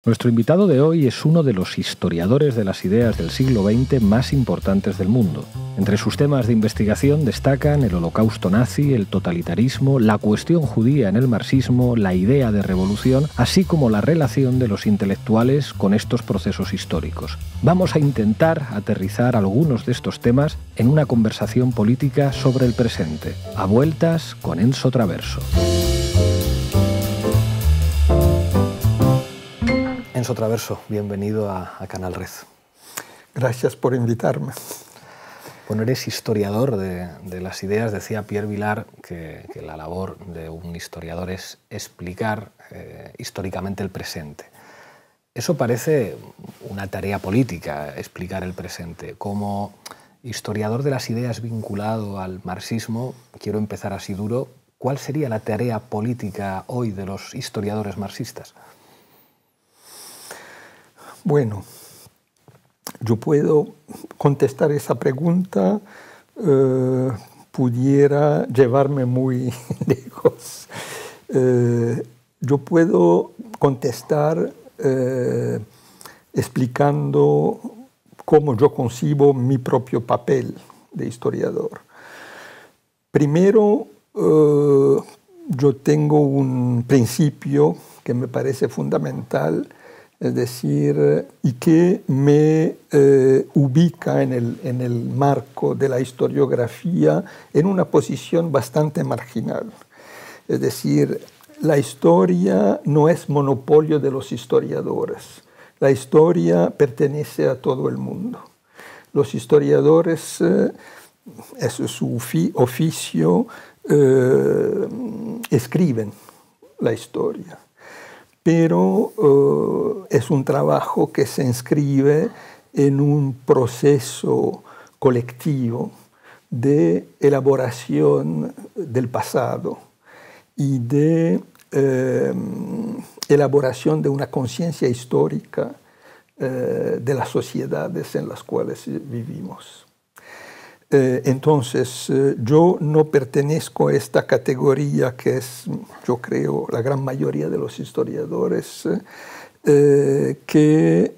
Nuestro invitado de hoy es uno de los historiadores de las ideas del siglo XX más importantes del mundo. Entre sus temas de investigación destacan el holocausto nazi, el totalitarismo, la cuestión judía en el marxismo, la idea de revolución, así como la relación de los intelectuales con estos procesos históricos. Vamos a intentar aterrizar algunos de estos temas en una conversación política sobre el presente. A vueltas con Enzo Traverso. Enzo Traverso, bienvenido a Canal Red. Gracias por invitarme. Bueno, eres historiador de las ideas. Decía Pierre Vilar que la labor de un historiador es explicar históricamente el presente. Eso parece una tarea política, explicar el presente. Como historiador de las ideas vinculado al marxismo, quiero empezar así duro, ¿cuál sería la tarea política hoy de los historiadores marxistas? Bueno, yo puedo contestar esa pregunta, pudiera llevarme muy lejos. Yo puedo contestar explicando cómo yo concibo mi propio papel de historiador. Primero, yo tengo un principio que me parece fundamental, es decir, y que me ubica en el marco de la historiografía en una posición bastante marginal. Es decir, la historia no es monopolio de los historiadores. La historia pertenece a todo el mundo. Los historiadores, eso es su oficio, escriben la historia. Pero es un trabajo que se inscribe en un proceso colectivo de elaboración del pasado y de elaboración de una conciencia histórica de las sociedades en las cuales vivimos. Entonces, yo no pertenezco a esta categoría que es, yo creo, la gran mayoría de los historiadores que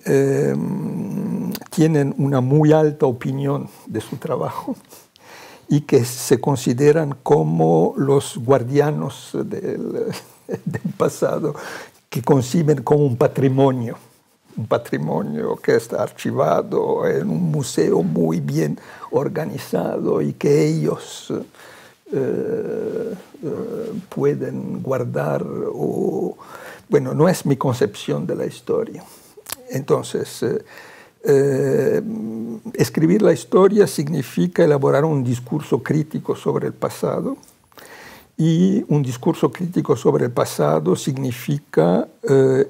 tienen una muy alta opinión de su trabajo y que se consideran como los guardianos del pasado, que conciben como un patrimonio que está archivado en un museo muy bien organizado y que ellos pueden guardar. Bueno, no es mi concepción de la historia. Entonces, escribir la historia significa elaborar un discurso crítico sobre el pasado. Y un discurso crítico sobre el pasado significa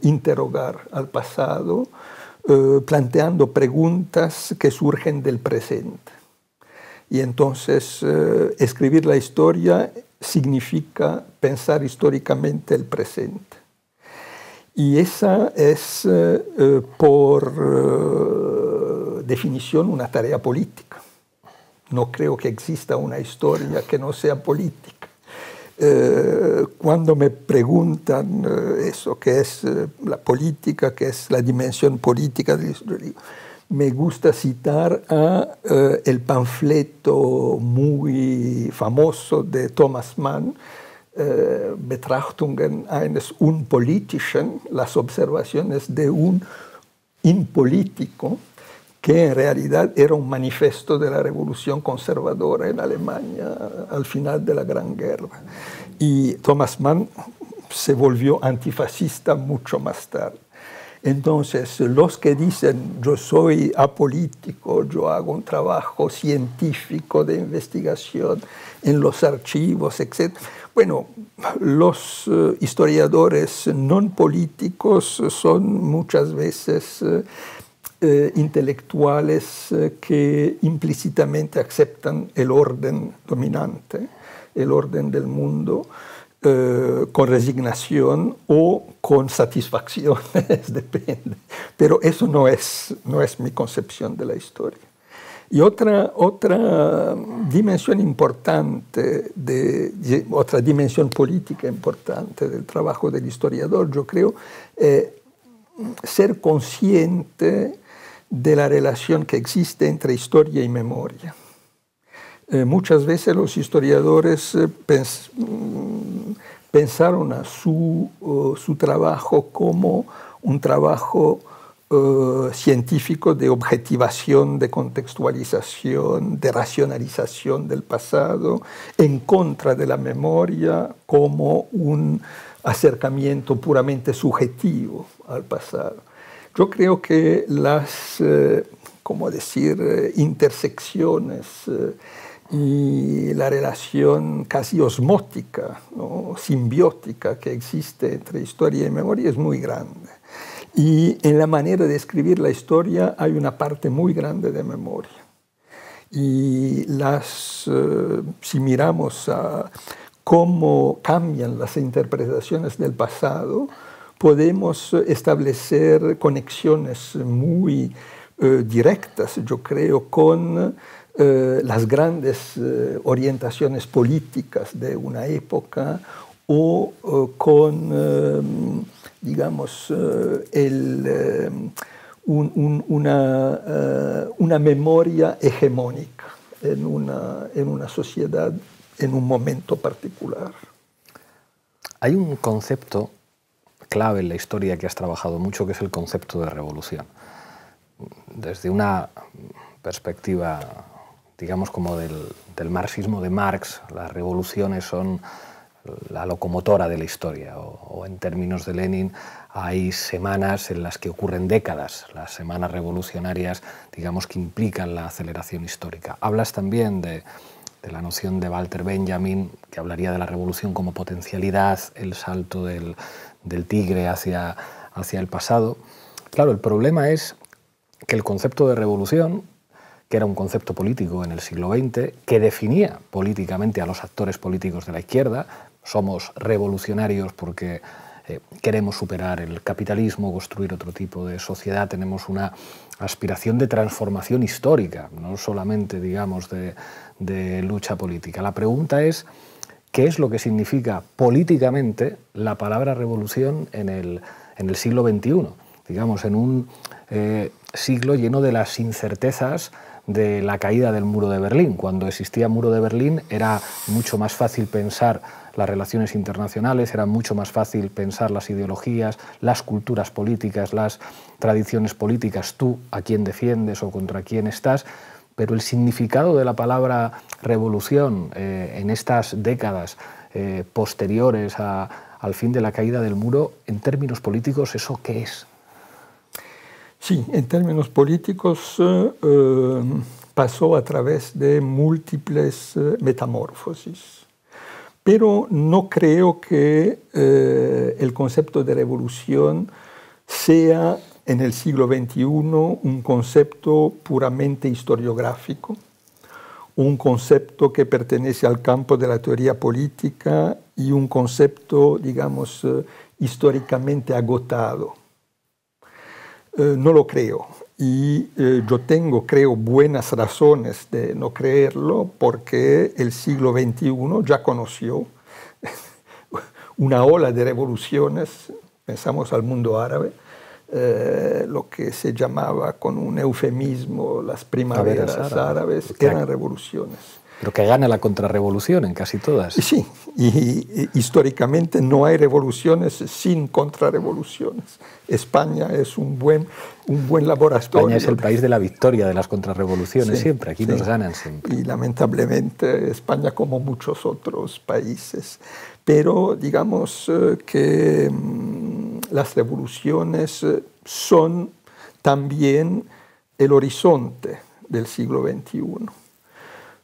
interrogar al pasado, planteando preguntas que surgen del presente. Y entonces escribir la historia significa pensar históricamente el presente. Y esa es, por definición, una tarea política. No creo que exista una historia que no sea política. Cuando me preguntan eso, qué es la política, qué es la dimensión política de la historia, me gusta citar el panfleto muy famoso de Thomas Mann, Betrachtungen eines Unpolitischen, las observaciones de un impolítico, que en realidad era un manifiesto de la revolución conservadora en Alemania al final de la Gran Guerra. Y Thomas Mann se volvió antifascista mucho más tarde. Entonces, los que dicen yo soy apolítico, yo hago un trabajo científico de investigación en los archivos, etc. Bueno, los historiadores no políticos son muchas veces intelectuales que implícitamente aceptan el orden dominante, el orden del mundo, con resignación o con satisfacción, depende. Pero eso no es mi concepción de la historia. Y otra dimensión importante, otra dimensión política importante del trabajo del historiador, yo creo, ser consciente de la relación que existe entre historia y memoria. Muchas veces los historiadores pensaron a su trabajo como un trabajo científico de objetivación, de contextualización, de racionalización del pasado, en contra de la memoria como un acercamiento puramente subjetivo al pasado. Yo creo que las, intersecciones y la relación casi osmótica, ¿no?, simbiótica que existe entre historia y memoria es muy grande. Y en la manera de escribir la historia hay una parte muy grande de memoria. Y si miramos a cómo cambian las interpretaciones del pasado, podemos establecer conexiones muy directas, yo creo, con las grandes orientaciones políticas de una época o con, digamos, una memoria hegemónica en una sociedad en un momento particular. Hay un concepto clave en la historia que has trabajado mucho, que es el concepto de revolución. Desde una perspectiva, digamos, como del marxismo de Marx, las revoluciones son la locomotora de la historia, o en términos de Lenin, hay semanas en las que ocurren décadas, las semanas revolucionarias, digamos, que implican la aceleración histórica. Hablas también de la noción de Walter Benjamin, que hablaría de la revolución como potencialidad, el salto del tigre hacia el pasado. Claro, el problema es que el concepto de revolución, que era un concepto político en el siglo XX, que definía políticamente a los actores políticos de la izquierda, somos revolucionarios porque queremos superar el capitalismo, construir otro tipo de sociedad, tenemos una aspiración de transformación histórica, no solamente, digamos, de lucha política. La pregunta es, ¿qué es lo que significa políticamente la palabra revolución en el siglo XXI? Digamos, en un siglo lleno de las incertezas de la caída del muro de Berlín. Cuando existía el muro de Berlín era mucho más fácil pensar las relaciones internacionales, era mucho más fácil pensar las ideologías, las culturas políticas, las tradiciones políticas, tú a quién defiendes o contra quién estás, pero el significado de la palabra revolución en estas décadas posteriores al fin de la caída del muro, en términos políticos, ¿eso qué es? Sí, en términos políticos pasó a través de múltiples metamorfosis. Pero no creo que el concepto de revolución sea en el siglo XXI un concepto puramente historiográfico, un concepto que pertenece al campo de la teoría política y un concepto, digamos, históricamente agotado. No lo creo. Y yo creo, buenas razones de no creerlo, porque el siglo XXI ya conoció una ola de revoluciones. Pensamos al mundo árabe, lo que se llamaba con un eufemismo las primaveras árabes, eran revoluciones. Pero que gana la contrarrevolución en casi todas. Sí, y históricamente no hay revoluciones sin contrarrevoluciones. España es un buen laboratorio. España es el país de la victoria de las contrarrevoluciones, sí, siempre, aquí nos ganan siempre. Y lamentablemente España como muchos otros países. Pero digamos que las revoluciones son también el horizonte del siglo XXI.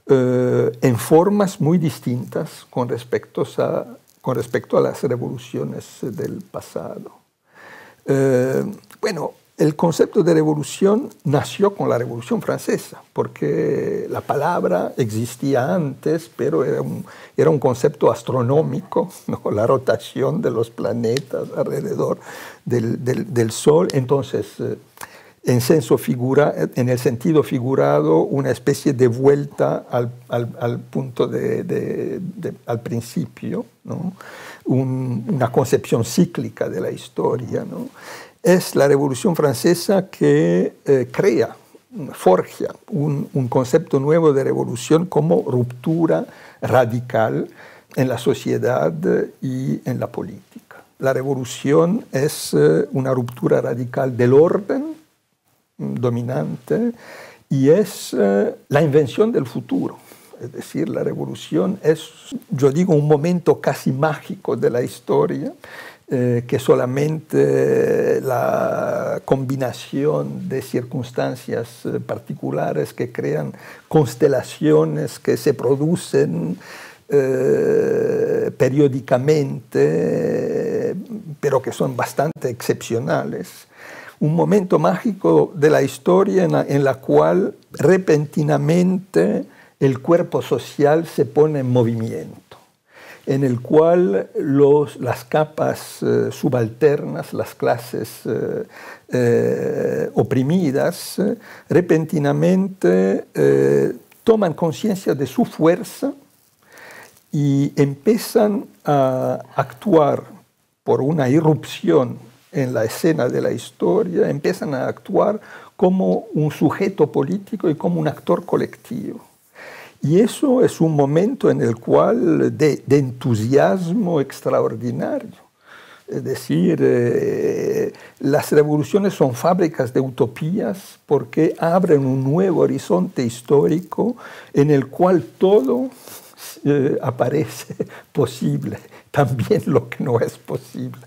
En formas muy distintas con respecto a las revoluciones del pasado. Bueno, el concepto de revolución nació con la Revolución Francesa, porque la palabra existía antes, pero era un concepto astronómico, ¿no? La rotación de los planetas alrededor del Sol. Entonces, en el sentido figurado, una especie de vuelta al punto al principio, ¿no? Una concepción cíclica de la historia, ¿no? es la Revolución Francesa que forja un concepto nuevo de revolución como ruptura radical en la sociedad y en la política. La revolución es una ruptura radical del orden dominante y es la invención del futuro. Es decir, la revolución es, yo digo, un momento casi mágico de la historia, que solamente la combinación de circunstancias particulares que crean constelaciones que se producen periódicamente, pero que son bastante excepcionales. Un momento mágico de la historia en la cual repentinamente el cuerpo social se pone en movimiento, en el cual las capas subalternas, las clases oprimidas, repentinamente toman conciencia de su fuerza y empiezan a actuar por una irrupción en la escena de la historia, empiezan a actuar como un sujeto político y como un actor colectivo. Y eso es un momento en el cual de entusiasmo extraordinario. Es decir, las revoluciones son fábricas de utopías porque abren un nuevo horizonte histórico en el cual todo aparece posible, también lo que no es posible.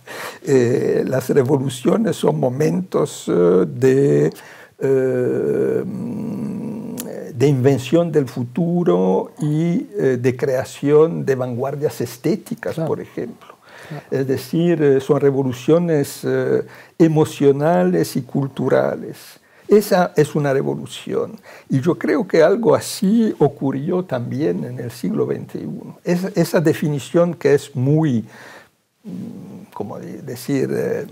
Las revoluciones son momentos de invención del futuro y de creación de vanguardias estéticas, claro, por ejemplo. Claro. Es decir, son revoluciones emocionales y culturales. Esa es una revolución. Y yo creo que algo así ocurrió también en el siglo XXI. Esa definición que es muy, como decir,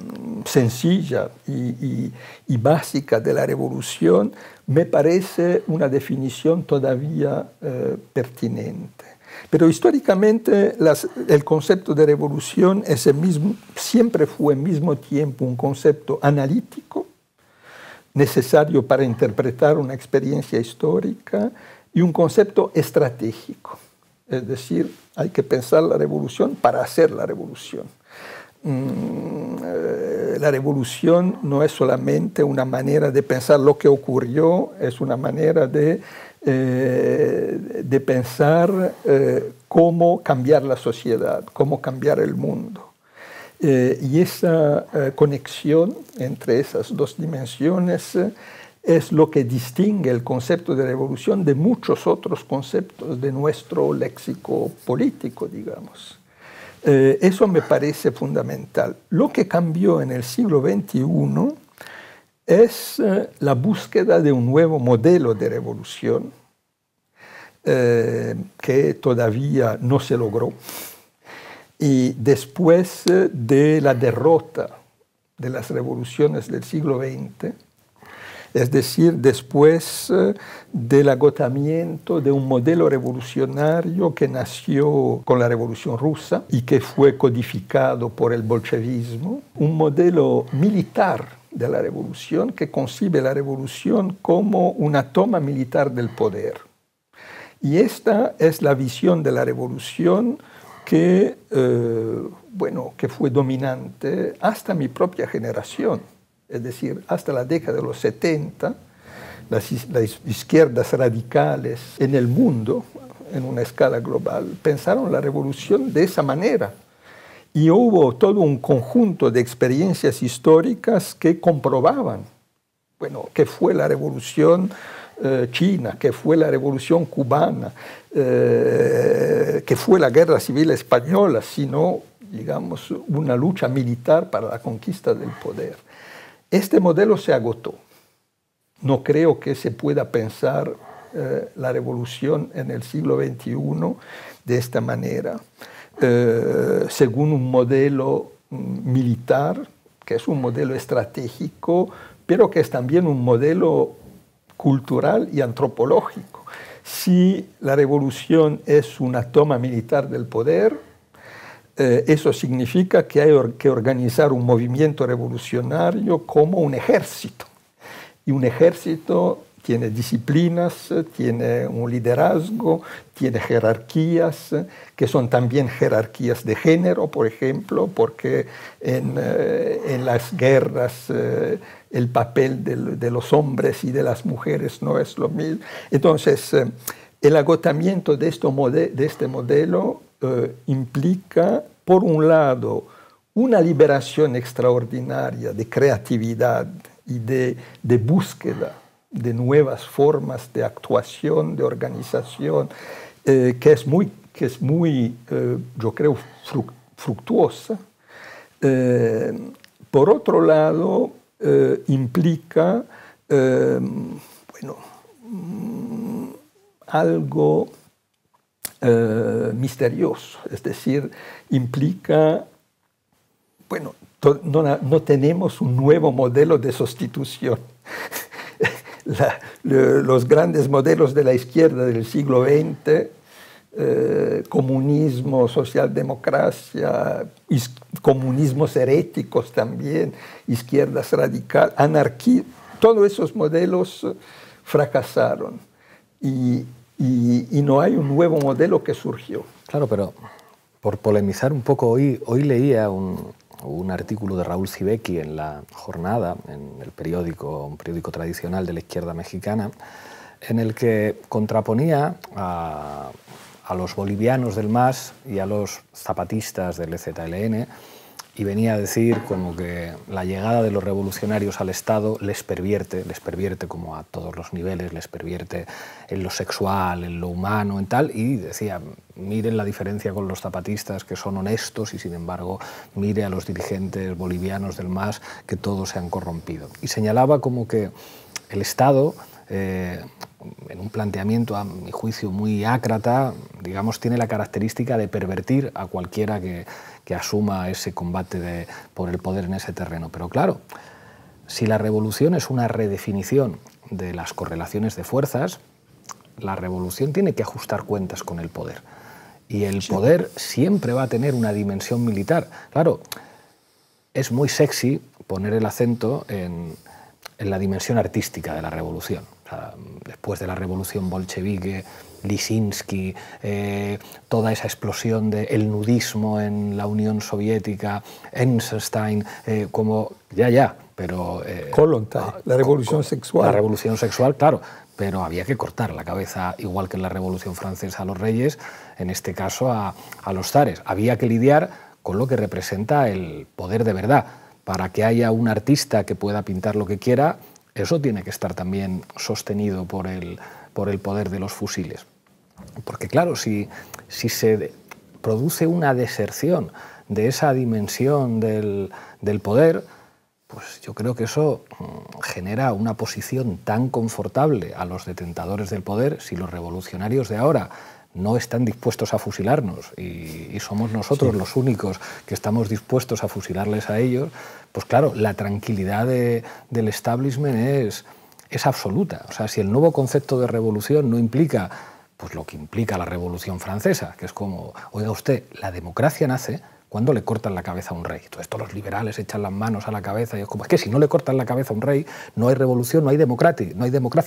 sencilla y básica de la revolución, me parece una definición todavía pertinente. Pero históricamente el concepto de revolución es siempre fue al mismo tiempo un concepto analítico, necesario para interpretar una experiencia histórica, y un concepto estratégico. Es decir, hay que pensar la revolución para hacer la revolución. La revolución no es solamente una manera de pensar lo que ocurrió, es una manera de pensar cómo cambiar la sociedad, cómo cambiar el mundo. Y esa conexión entre esas dos dimensiones es lo que distingue el concepto de revolución de muchos otros conceptos de nuestro léxico político, digamos. Eso me parece fundamental. Lo que cambió en el siglo XXI es la búsqueda de un nuevo modelo de revolución que todavía no se logró. Y después de la derrota de las revoluciones del siglo XX, es decir, después del agotamiento de un modelo revolucionario que nació con la Revolución Rusa y que fue codificado por el bolchevismo, un modelo militar de la revolución que concibe la revolución como una toma militar del poder. Y esta es la visión de la revolución que fue dominante hasta mi propia generación, es decir, hasta la década de los 70, las izquierdas radicales en el mundo, en una escala global, pensaron la revolución de esa manera. Y hubo todo un conjunto de experiencias históricas que comprobaban, qué fue la revolución china, que fue la revolución cubana, que fue la guerra civil española, sino, digamos, una lucha militar para la conquista del poder. Este modelo se agotó. No creo que se pueda pensar la revolución en el siglo XXI de esta manera, según un modelo militar, que es un modelo estratégico, pero que es también un modelo cultural y antropológico. Si la revolución es una toma militar del poder, eso significa que hay que organizar un movimiento revolucionario como un ejército. Y un ejército tiene disciplinas, tiene un liderazgo, tiene jerarquías, que son también jerarquías de género, por ejemplo, porque en las guerras el papel de los hombres y de las mujeres no es lo mismo. Entonces, el agotamiento de este modelo implica, por un lado, una liberación extraordinaria de creatividad y de búsqueda de nuevas formas de actuación, de organización, que es muy yo creo, fructuosa. Por otro lado, implica, algo misterioso, es decir, implica, no tenemos un nuevo modelo de sustitución. Los grandes modelos de la izquierda del siglo XX, comunismo, socialdemocracia, comunismos heréticos también, izquierdas radicales, anarquía, todos esos modelos fracasaron y no hay un nuevo modelo que surgió. Claro, pero por polemizar un poco, hoy leía un artículo de Raúl Civecchi en La Jornada, en el periódico, un periódico tradicional de la izquierda mexicana, en el que contraponía a los bolivianos del MAS y a los zapatistas del EZLN, y venía a decir como que la llegada de los revolucionarios al Estado les pervierte como a todos los niveles, les pervierte en lo sexual, en lo humano, en tal, y decía, miren la diferencia con los zapatistas, que son honestos, y sin embargo, mire a los dirigentes bolivianos del MAS, que todos se han corrompido. Y señalaba como que el Estado, en un planteamiento, a mi juicio, muy ácrata, digamos, tiene la característica de pervertir a cualquiera que asuma ese combate por el poder en ese terreno. Pero claro, si la revolución es una redefinición de las correlaciones de fuerzas, la revolución tiene que ajustar cuentas con el poder. Y el poder siempre va a tener una dimensión militar. Claro, es muy sexy poner el acento en la dimensión artística de la revolución. O sea, después de la revolución bolchevique, Lisinski, toda esa explosión del nudismo en la Unión Soviética, Eisenstein, como pero... Kollontai, la revolución sexual. La revolución sexual, claro, pero había que cortar la cabeza, igual que en la Revolución Francesa, a los reyes, en este caso a los zares. Había que lidiar con lo que representa el poder de verdad. Para que haya un artista que pueda pintar lo que quiera, eso tiene que estar también sostenido por el poder de los fusiles. Porque claro, si se produce una deserción de esa dimensión del poder, pues yo creo que eso genera una posición tan confortable a los detentadores del poder. Si los revolucionarios de ahora no están dispuestos a fusilarnos y somos nosotros los únicos que estamos dispuestos a fusilarles a ellos, pues claro, la tranquilidad del establishment es absoluta. O sea, si el nuevo concepto de revolución no implica pues lo que implica la Revolución Francesa, que es como, oiga usted, la democracia nace cuando le cortan la cabeza a un rey. Todo esto los liberales echan las manos a la cabeza y es como, es que si no le cortan la cabeza a un rey, no hay revolución, no hay democracia,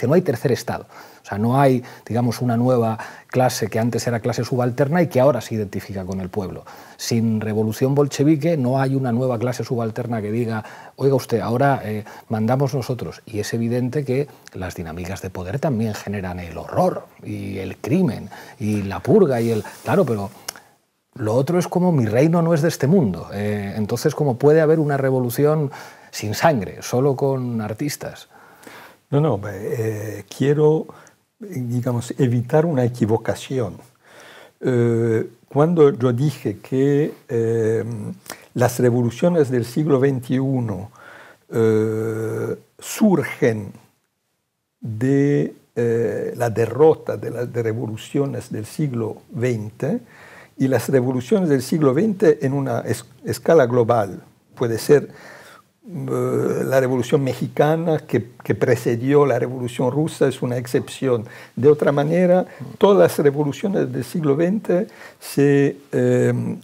no hay tercer Estado. O sea, no hay, digamos, una nueva clase que antes era clase subalterna y que ahora se identifica con el pueblo. Sin revolución bolchevique no hay una nueva clase subalterna que diga, oiga usted, ahora mandamos nosotros. Y es evidente que las dinámicas de poder también generan el horror y el crimen y la purga y el... Claro, pero... Lo otro es como mi reino no es de este mundo. Entonces, ¿cómo puede haber una revolución sin sangre, solo con artistas? No, quiero, digamos, evitar una equivocación. Cuando yo dije que las revoluciones del siglo XXI surgen de la derrota de las revoluciones del siglo XX, y las revoluciones del siglo XX en una escala global puede ser la Revolución Mexicana que precedió la Revolución Rusa es una excepción. De otra manera, todas las revoluciones del siglo XX se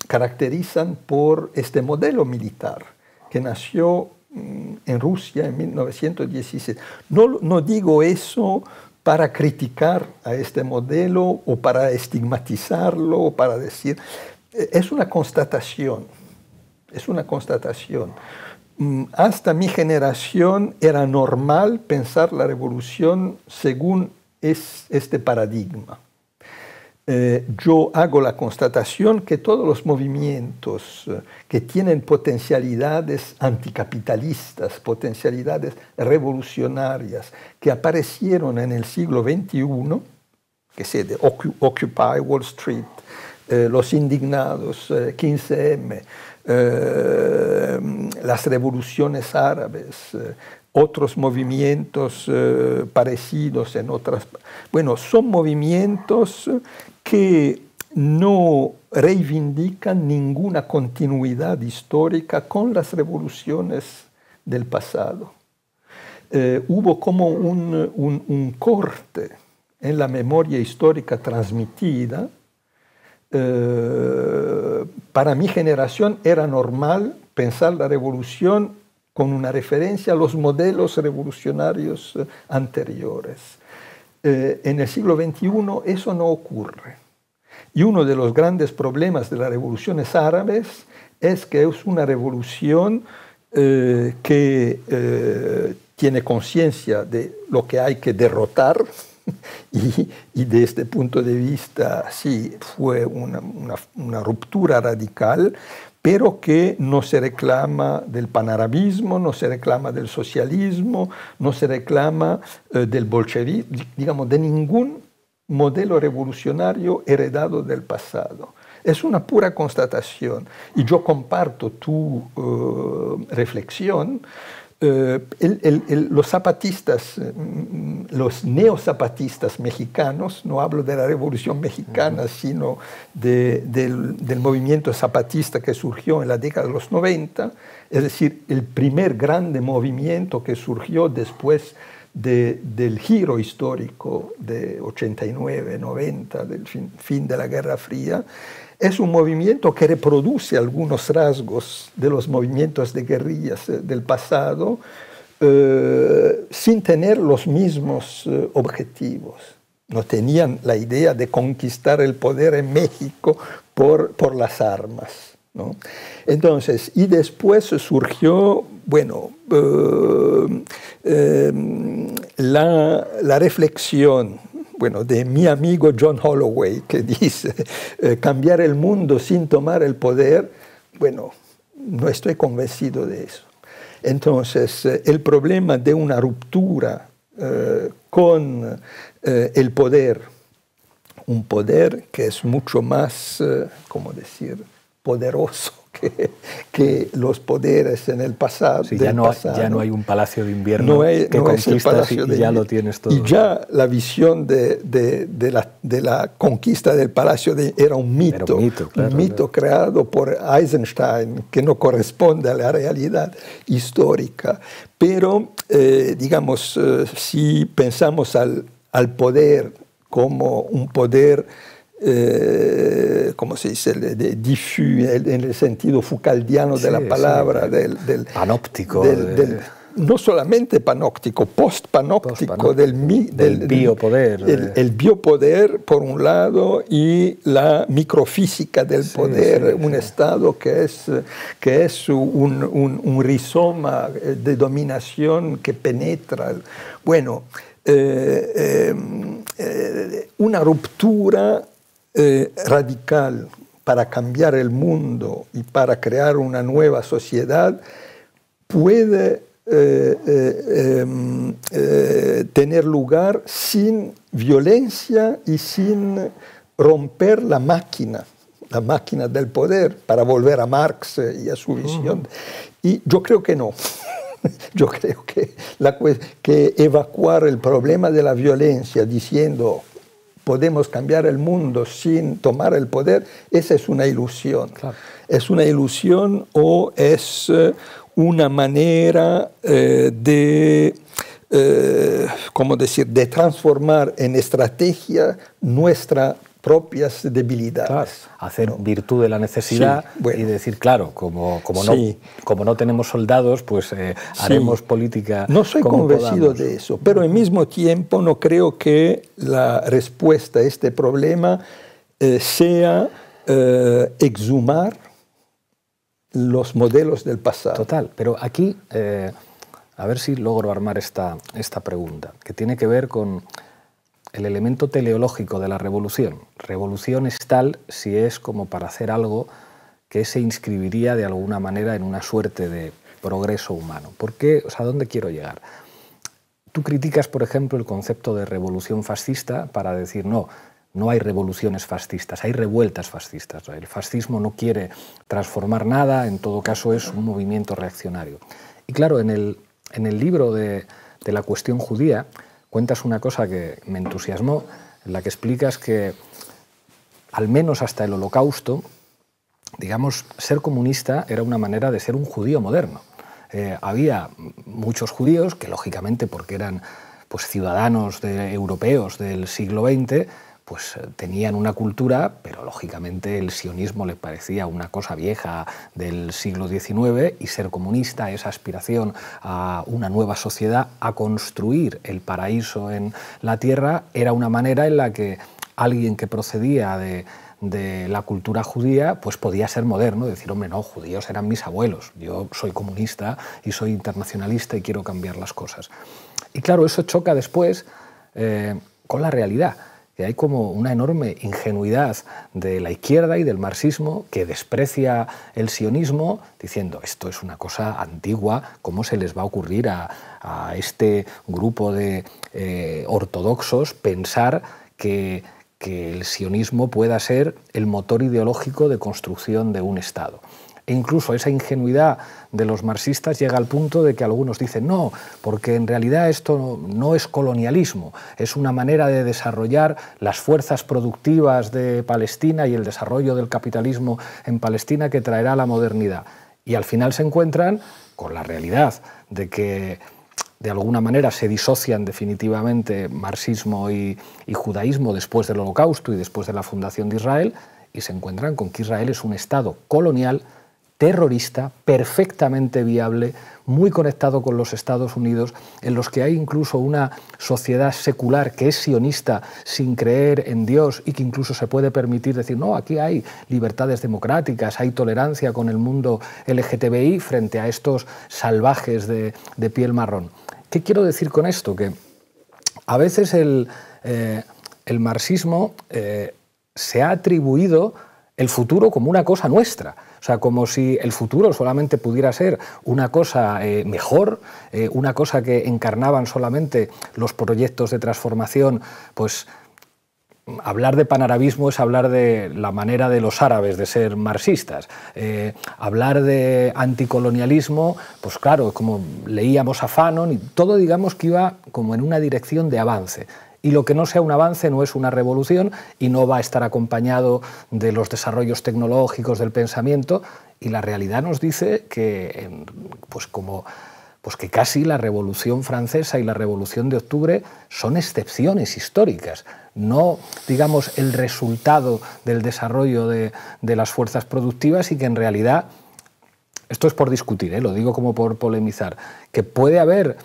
caracterizan por este modelo militar que nació en Rusia en 1916. No digo eso para criticar a este modelo o para estigmatizarlo o para decir... Es una constatación. Es una constatación. Hasta mi generación era normal pensar la revolución según este paradigma. Yo hago la constatación que todos los movimientos que tienen potencialidades anticapitalistas, potencialidades revolucionarias, que aparecieron en el siglo XXI, que sé, de Occupy Wall Street, los indignados, 15M, las revoluciones árabes, otros movimientos parecidos en otras... Bueno, son movimientos que no reivindican ninguna continuidad histórica con las revoluciones del pasado. Hubo como un corte en la memoria histórica transmitida. Para mi generación era normal pensar la revolución con una referencia a los modelos revolucionarios anteriores. En el siglo XXI eso no ocurre. Y uno de los grandes problemas de las revoluciones árabes es que es una revolución que tiene conciencia de lo que hay que derrotar. Y de este punto de vista, sí, fue una ruptura radical, pero que no se reclama del panarabismo, no se reclama del socialismo, no se reclama del bolchevismo, digamos, de ningún modelo revolucionario heredado del pasado. Es una pura constatación. Y yo comparto tu reflexión. Los zapatistas, los neozapatistas mexicanos, no hablo de la Revolución Mexicana, sino del movimiento zapatista que surgió en la década de los 90, es decir, el primer grande movimiento que surgió después del giro histórico de 89, 90, del fin de la Guerra Fría. Es un movimiento que reproduce algunos rasgos de los movimientos de guerrillas del pasado sin tener los mismos objetivos. No tenían la idea de conquistar el poder en México por las armas, ¿no? Entonces, y después surgió, bueno, la reflexión, bueno, de mi amigo John Holloway, que dice cambiar el mundo sin tomar el poder. Bueno, no estoy convencido de eso. Entonces, el problema de una ruptura con el poder, un poder que es mucho más, ¿cómo decir?, poderoso que los poderes en el pasado. Sí, ya no hay un palacio de invierno que conquistas y ya lo tienes todo. Y ya la visión de la conquista del palacio era un mito, claro, un mito creado por Eisenstein que no corresponde a la realidad histórica. Pero, digamos, si pensamos al poder como un poder ¿cómo se dice? Diffus, en el sentido foucauldiano de la palabra. Sí. Del panóptico. No solamente panóptico, postpanóptico, del biopoder. El biopoder, por un lado, y la microfísica del poder, un estado que es un rizoma de dominación que penetra. Bueno, una ruptura radical para cambiar el mundo y para crear una nueva sociedad puede tener lugar sin violencia y sin romper la máquina del poder, para volver a Marx y a su visión. Y yo creo que no. Yo creo que evacuar el problema de la violencia diciendo podemos cambiar el mundo sin tomar el poder, esa es una ilusión. Claro. Es una ilusión o es una manera ¿cómo decir?, de transformar en estrategia nuestras propias debilidades. Claro, hacer virtud de la necesidad, sí, bueno, y decir, claro, como no tenemos soldados, pues haremos política. No soy convencido de eso, pero al mismo tiempo no creo que la respuesta a este problema sea exhumar los modelos del pasado. Total, pero aquí, a ver si logro armar esta pregunta, que tiene que ver con el elemento teleológico de la revolución. Revolución es tal si es como para hacer algo que se inscribiría de alguna manera en una suerte de progreso humano. ¿Por qué? O sea, ¿a dónde quiero llegar? Tú criticas, por ejemplo, el concepto de revolución fascista para decir, no hay revoluciones fascistas, hay revueltas fascistas. El fascismo no quiere transformar nada, en todo caso es un movimiento reaccionario. Y claro, en el libro de la cuestión judía cuentas una cosa que me entusiasmó, en la que explicas que, al menos hasta el Holocausto, digamos, ser comunista era una manera de ser un judío moderno. Había muchos judíos que, lógicamente, porque eran pues, ciudadanos europeos del siglo XX, pues tenían una cultura, pero lógicamente el sionismo les parecía una cosa vieja del siglo XIX, y ser comunista, esa aspiración a una nueva sociedad, a construir el paraíso en la tierra, era una manera en la que alguien que procedía de la cultura judía pues podía ser moderno, decir, hombre, no, judíos eran mis abuelos, yo soy comunista y soy internacionalista y quiero cambiar las cosas. Y claro, eso choca después con la realidad, que hay como una enorme ingenuidad de la izquierda y del marxismo que desprecia el sionismo diciendo, esto es una cosa antigua, ¿cómo se les va a ocurrir a este grupo de ortodoxos pensar que el sionismo pueda ser el motor ideológico de construcción de un Estado? E incluso esa ingenuidad de los marxistas llega al punto de que algunos dicen no, porque en realidad esto no es colonialismo, es una manera de desarrollar las fuerzas productivas de Palestina y el desarrollo del capitalismo en Palestina que traerá la modernidad. Y al final se encuentran con la realidad de que de alguna manera se disocian definitivamente marxismo y judaísmo después del Holocausto y después de la fundación de Israel, y se encuentran con que Israel es un Estado colonial, terrorista, perfectamente viable, muy conectado con los Estados Unidos, en los que hay incluso una sociedad secular que es sionista sin creer en Dios y que incluso se puede permitir decir, no, aquí hay libertades democráticas, hay tolerancia con el mundo LGTBI frente a estos salvajes de piel marrón. ¿Qué quiero decir con esto? Que a veces el marxismo se ha atribuido el futuro como una cosa nuestra. O sea, como si el futuro solamente pudiera ser una cosa mejor, una cosa que encarnaban solamente los proyectos de transformación. Pues hablar de panarabismo es hablar de la manera de los árabes de ser marxistas. Hablar de anticolonialismo, pues claro, como leíamos a Fanon, y todo digamos que iba como en una dirección de avance. Y lo que no sea un avance no es una revolución y no va a estar acompañado de los desarrollos tecnológicos del pensamiento. Y la realidad nos dice que, que casi la Revolución Francesa y la Revolución de Octubre son excepciones históricas, no, digamos, el resultado del desarrollo de las fuerzas productivas, y que en realidad, esto es por discutir, lo digo como por polemizar, que puede haber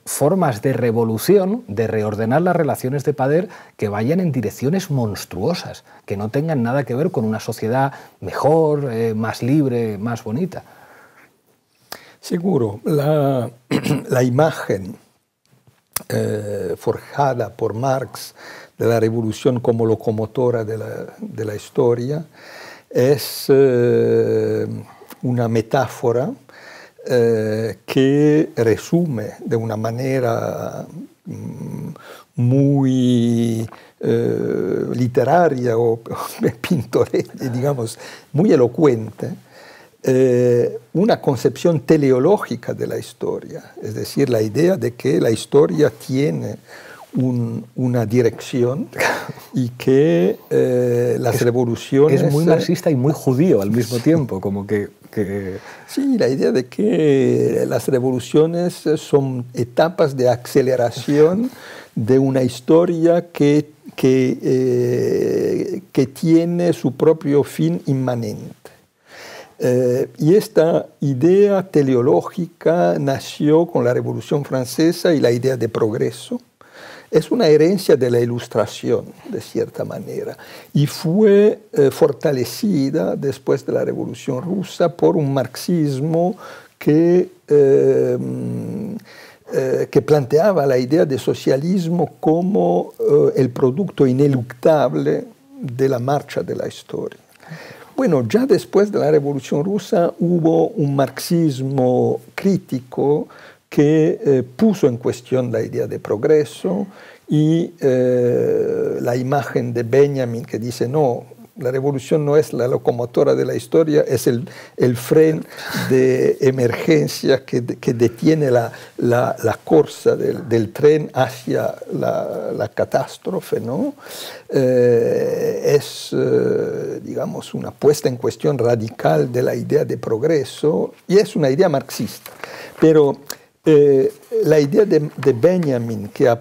formas de revolución, de reordenar las relaciones de poder que vayan en direcciones monstruosas, que no tengan nada que ver con una sociedad mejor, más libre, más bonita. Seguro, la imagen forjada por Marx de la revolución como locomotora de la historia es una metáfora que resume de una manera muy literaria o pintoresca, digamos, muy elocuente, una concepción teleológica de la historia, es decir, la idea de que la historia tiene una dirección y que las revoluciones... Es muy marxista y muy judío al mismo tiempo, como que... Sí, la idea de que las revoluciones son etapas de aceleración de una historia que tiene su propio fin inmanente. Y esta idea teleológica nació con la Revolución Francesa y la idea de progreso. Es una herencia de la Ilustración, de cierta manera, y fue fortalecida después de la Revolución Rusa por un marxismo que planteaba la idea de socialismo como el producto ineluctable de la marcha de la historia. Bueno, ya después de la Revolución Rusa hubo un marxismo crítico que puso en cuestión la idea de progreso y la imagen de Benjamin que dice, no, la revolución no es la locomotora de la historia, es el freno de emergencia que detiene la corsa del tren hacia la catástrofe, ¿no? Es, digamos, una puesta en cuestión radical de la idea de progreso y es una idea marxista. Pero la idea de Benjamin, que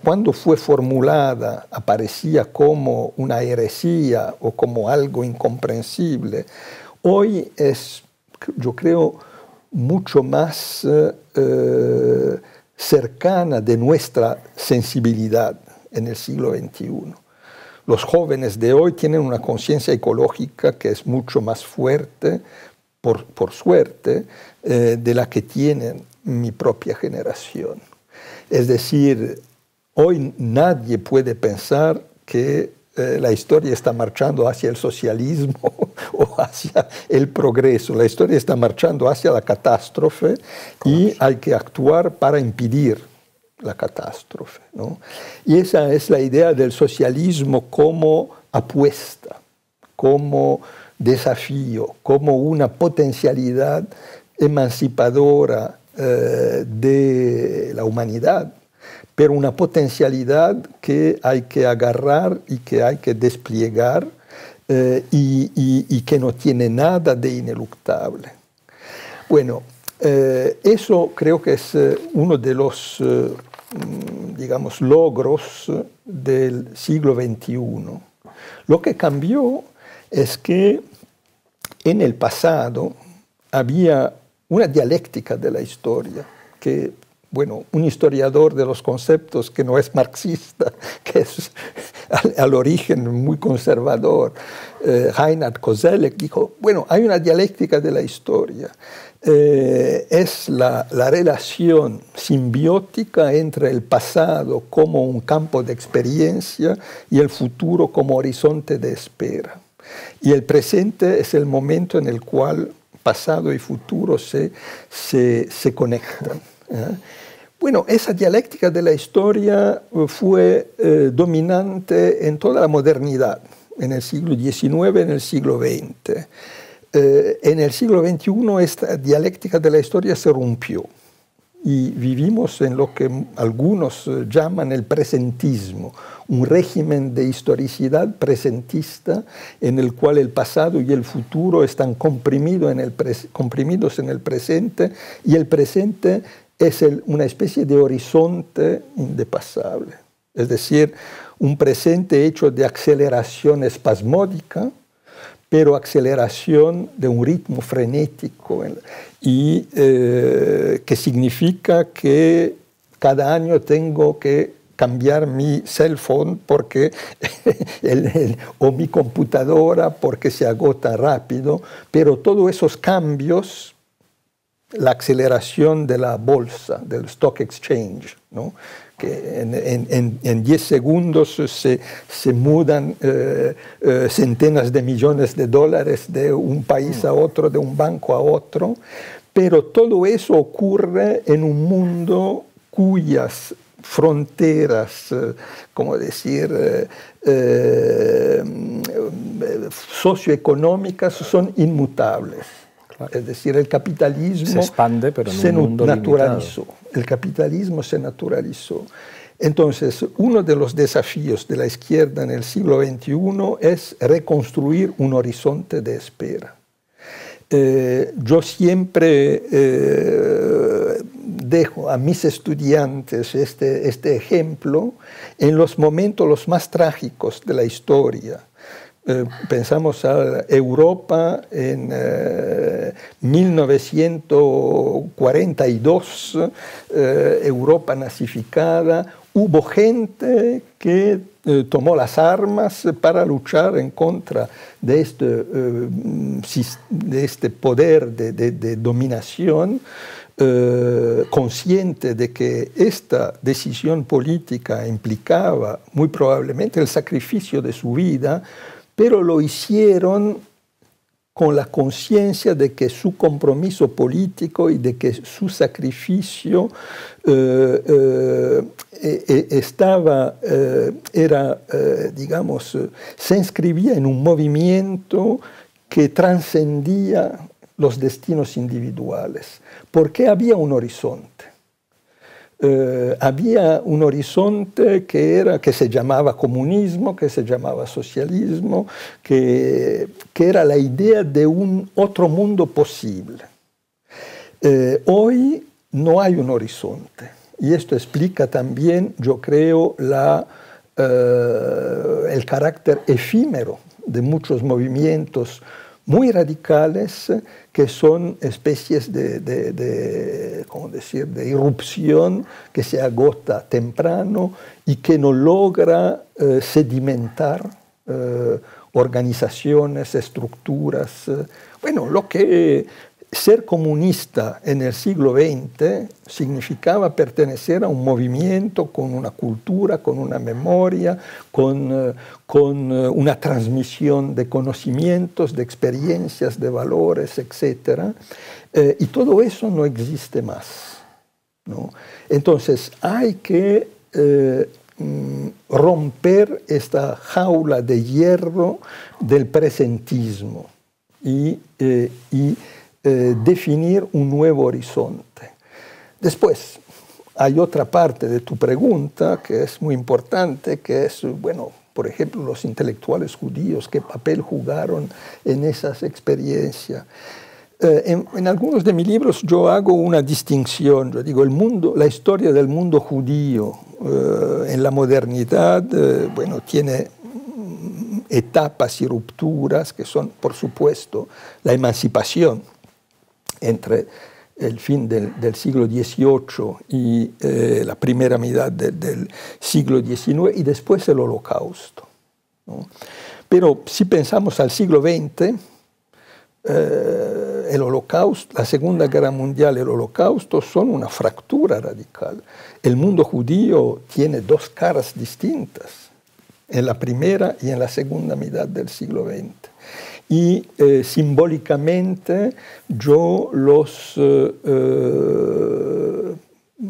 cuando fue formulada aparecía como una heresía o como algo incomprensible, hoy es, yo creo, mucho más cercana de nuestra sensibilidad en el siglo XXI. Los jóvenes de hoy tienen una conciencia ecológica que es mucho más fuerte, por suerte, de la que tiene mi propia generación. Es decir, hoy nadie puede pensar que la historia está marchando hacia el socialismo o hacia el progreso. La historia está marchando hacia la catástrofe y hay que actuar para impedir la catástrofe, ¿no? Y esa es la idea del socialismo como apuesta, como desafío, como una potencialidad emancipadora de la humanidad, pero una potencialidad que hay que agarrar y que hay que desplegar y que no tiene nada de ineluctable. Bueno, eso creo que es uno de los, digamos, logros del siglo XXI. Lo que cambió es que en el pasado había una dialéctica de la historia, que, bueno, un historiador de los conceptos que no es marxista, que es al origen muy conservador, Reinhard Koselleck, dijo, bueno, hay una dialéctica de la historia. Es la relación simbiótica entre el pasado como un campo de experiencia y el futuro como horizonte de espera. Y el presente es el momento en el cual pasado y futuro se conectan. Bueno, esa dialéctica de la historia fue dominante en toda la modernidad, en el siglo XIX, en el siglo XX. En el siglo XXI esta dialéctica de la historia se rompió y vivimos en lo que algunos llaman el presentismo, un régimen de historicidad presentista en el cual el pasado y el futuro están comprimidos en el presente y el presente es una especie de horizonte indepasable. Es decir, un presente hecho de aceleración espasmódica, pero aceleración de un ritmo frenético y que significa que cada año tengo que cambiar mi cell phone porque o mi computadora porque se agota rápido, pero todos esos cambios, la aceleración de la bolsa, del stock exchange, ¿no? Que en 10 segundos se mudan centenas de millones de dólares de un país a otro, de un banco a otro, pero todo eso ocurre en un mundo cuyas fronteras, como decir, socioeconómicas son inmutables. Claro. Es decir, el capitalismo se expande, pero en un mundo naturalizó. limitado. El capitalismo se naturalizó. Entonces, uno de los desafíos de la izquierda en el siglo XXI es reconstruir un horizonte de espera. Yo siempre dejo a mis estudiantes este ejemplo en los momentos los más trágicos de la historia. Pensamos a Europa en 1942, Europa nazificada. Hubo gente que tomó las armas para luchar en contra de este poder de dominación, consciente de que esta decisión política implicaba muy probablemente el sacrificio de su vida, pero lo hicieron con la conciencia de que su compromiso político y de que su sacrificio se inscribía en un movimiento que trascendía los destinos individuales, porque había un horizonte. Había un horizonte que se llamaba comunismo, que se llamaba socialismo, que era la idea de un otro mundo posible. Hoy no hay un horizonte, y esto explica también, yo creo, el carácter efímero de muchos movimientos muy radicales que son especies de irrupción que se agota temprano y que no logra sedimentar organizaciones, estructuras. Bueno, lo que ser comunista en el siglo XX significaba pertenecer a un movimiento con una cultura, con una memoria, con una transmisión de conocimientos, de experiencias, de valores, etc. Y todo eso no existe más, ¿no? Entonces hay que romper esta jaula de hierro del presentismo y definir un nuevo horizonte. Después, hay otra parte de tu pregunta que es muy importante, que es, bueno, por ejemplo, los intelectuales judíos, qué papel jugaron en esas experiencias. En algunos de mis libros yo hago una distinción, yo digo, la historia del mundo judío en la modernidad, bueno, tiene etapas y rupturas que son, por supuesto, la emancipación entre el fin del siglo XVIII y la primera mitad del siglo XIX y después el Holocausto, ¿no? Pero si pensamos al siglo XX, el Holocausto, la Segunda Guerra Mundial y el Holocausto son una fractura radical. El mundo judío tiene dos caras distintas, en la primera y en la segunda mitad del siglo XX. Y simbólicamente yo los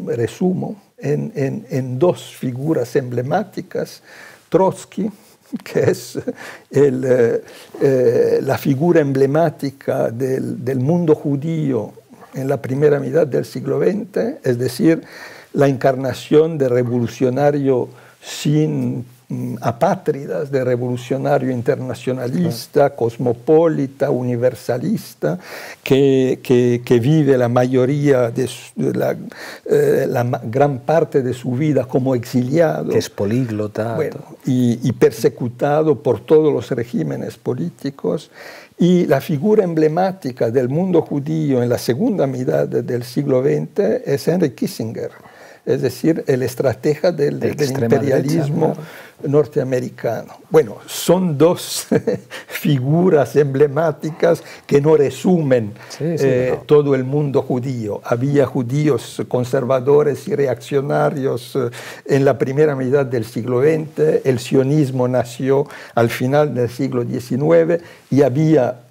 resumo en dos figuras emblemáticas: Trotsky, que es la figura emblemática del mundo judío en la primera mitad del siglo XX, es decir, la encarnación de revolucionario sin apátridas, de revolucionario internacionalista, cosmopolita, universalista, que vive la mayoría la gran parte de su vida como exiliado. Que es políglota. Bueno, y persecutado por todos los regímenes políticos. Y la figura emblemática del mundo judío en la segunda mitad del siglo XX es Henry Kissinger, es decir, el estratega del imperialismo derecha, norteamericano. Bueno, son dos figuras emblemáticas que no resumen todo el mundo judío. Había judíos conservadores y reaccionarios en la primera mitad del siglo XX, el sionismo nació al final del siglo XIX y había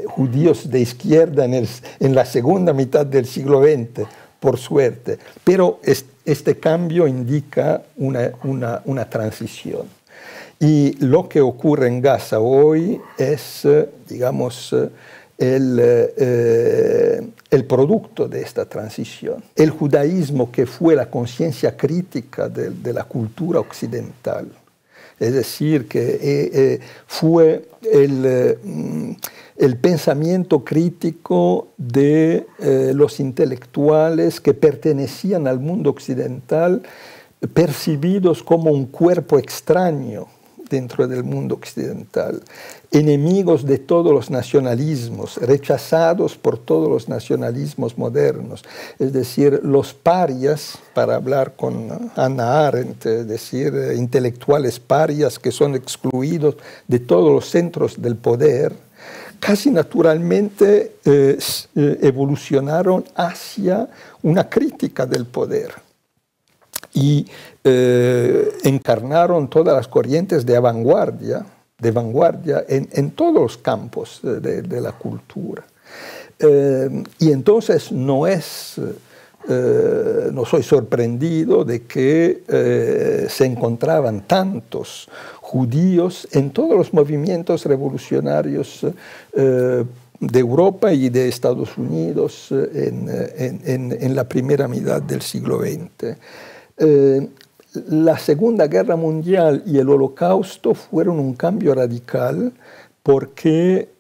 judíos de izquierda en la segunda mitad del siglo XX, por suerte, pero este cambio indica una transición. Y lo que ocurre en Gaza hoy es, digamos, el producto de esta transición. El judaísmo, que fue la conciencia crítica de la cultura occidental, es decir, que fue el pensamiento crítico de los intelectuales que pertenecían al mundo occidental, percibidos como un cuerpo extraño dentro del mundo occidental, enemigos de todos los nacionalismos, rechazados por todos los nacionalismos modernos, es decir, los parias, para hablar con Hannah Arendt, es decir, intelectuales parias que son excluidos de todos los centros del poder, casi naturalmente evolucionaron hacia una crítica del poder y encarnaron todas las corrientes de vanguardia en todos los campos de la cultura. Y entonces no soy sorprendido de que se encontraban tantos judíos en todos los movimientos revolucionarios de Europa y de Estados Unidos en la primera mitad del siglo XX. La Segunda Guerra Mundial y el Holocausto fueron un cambio radical porque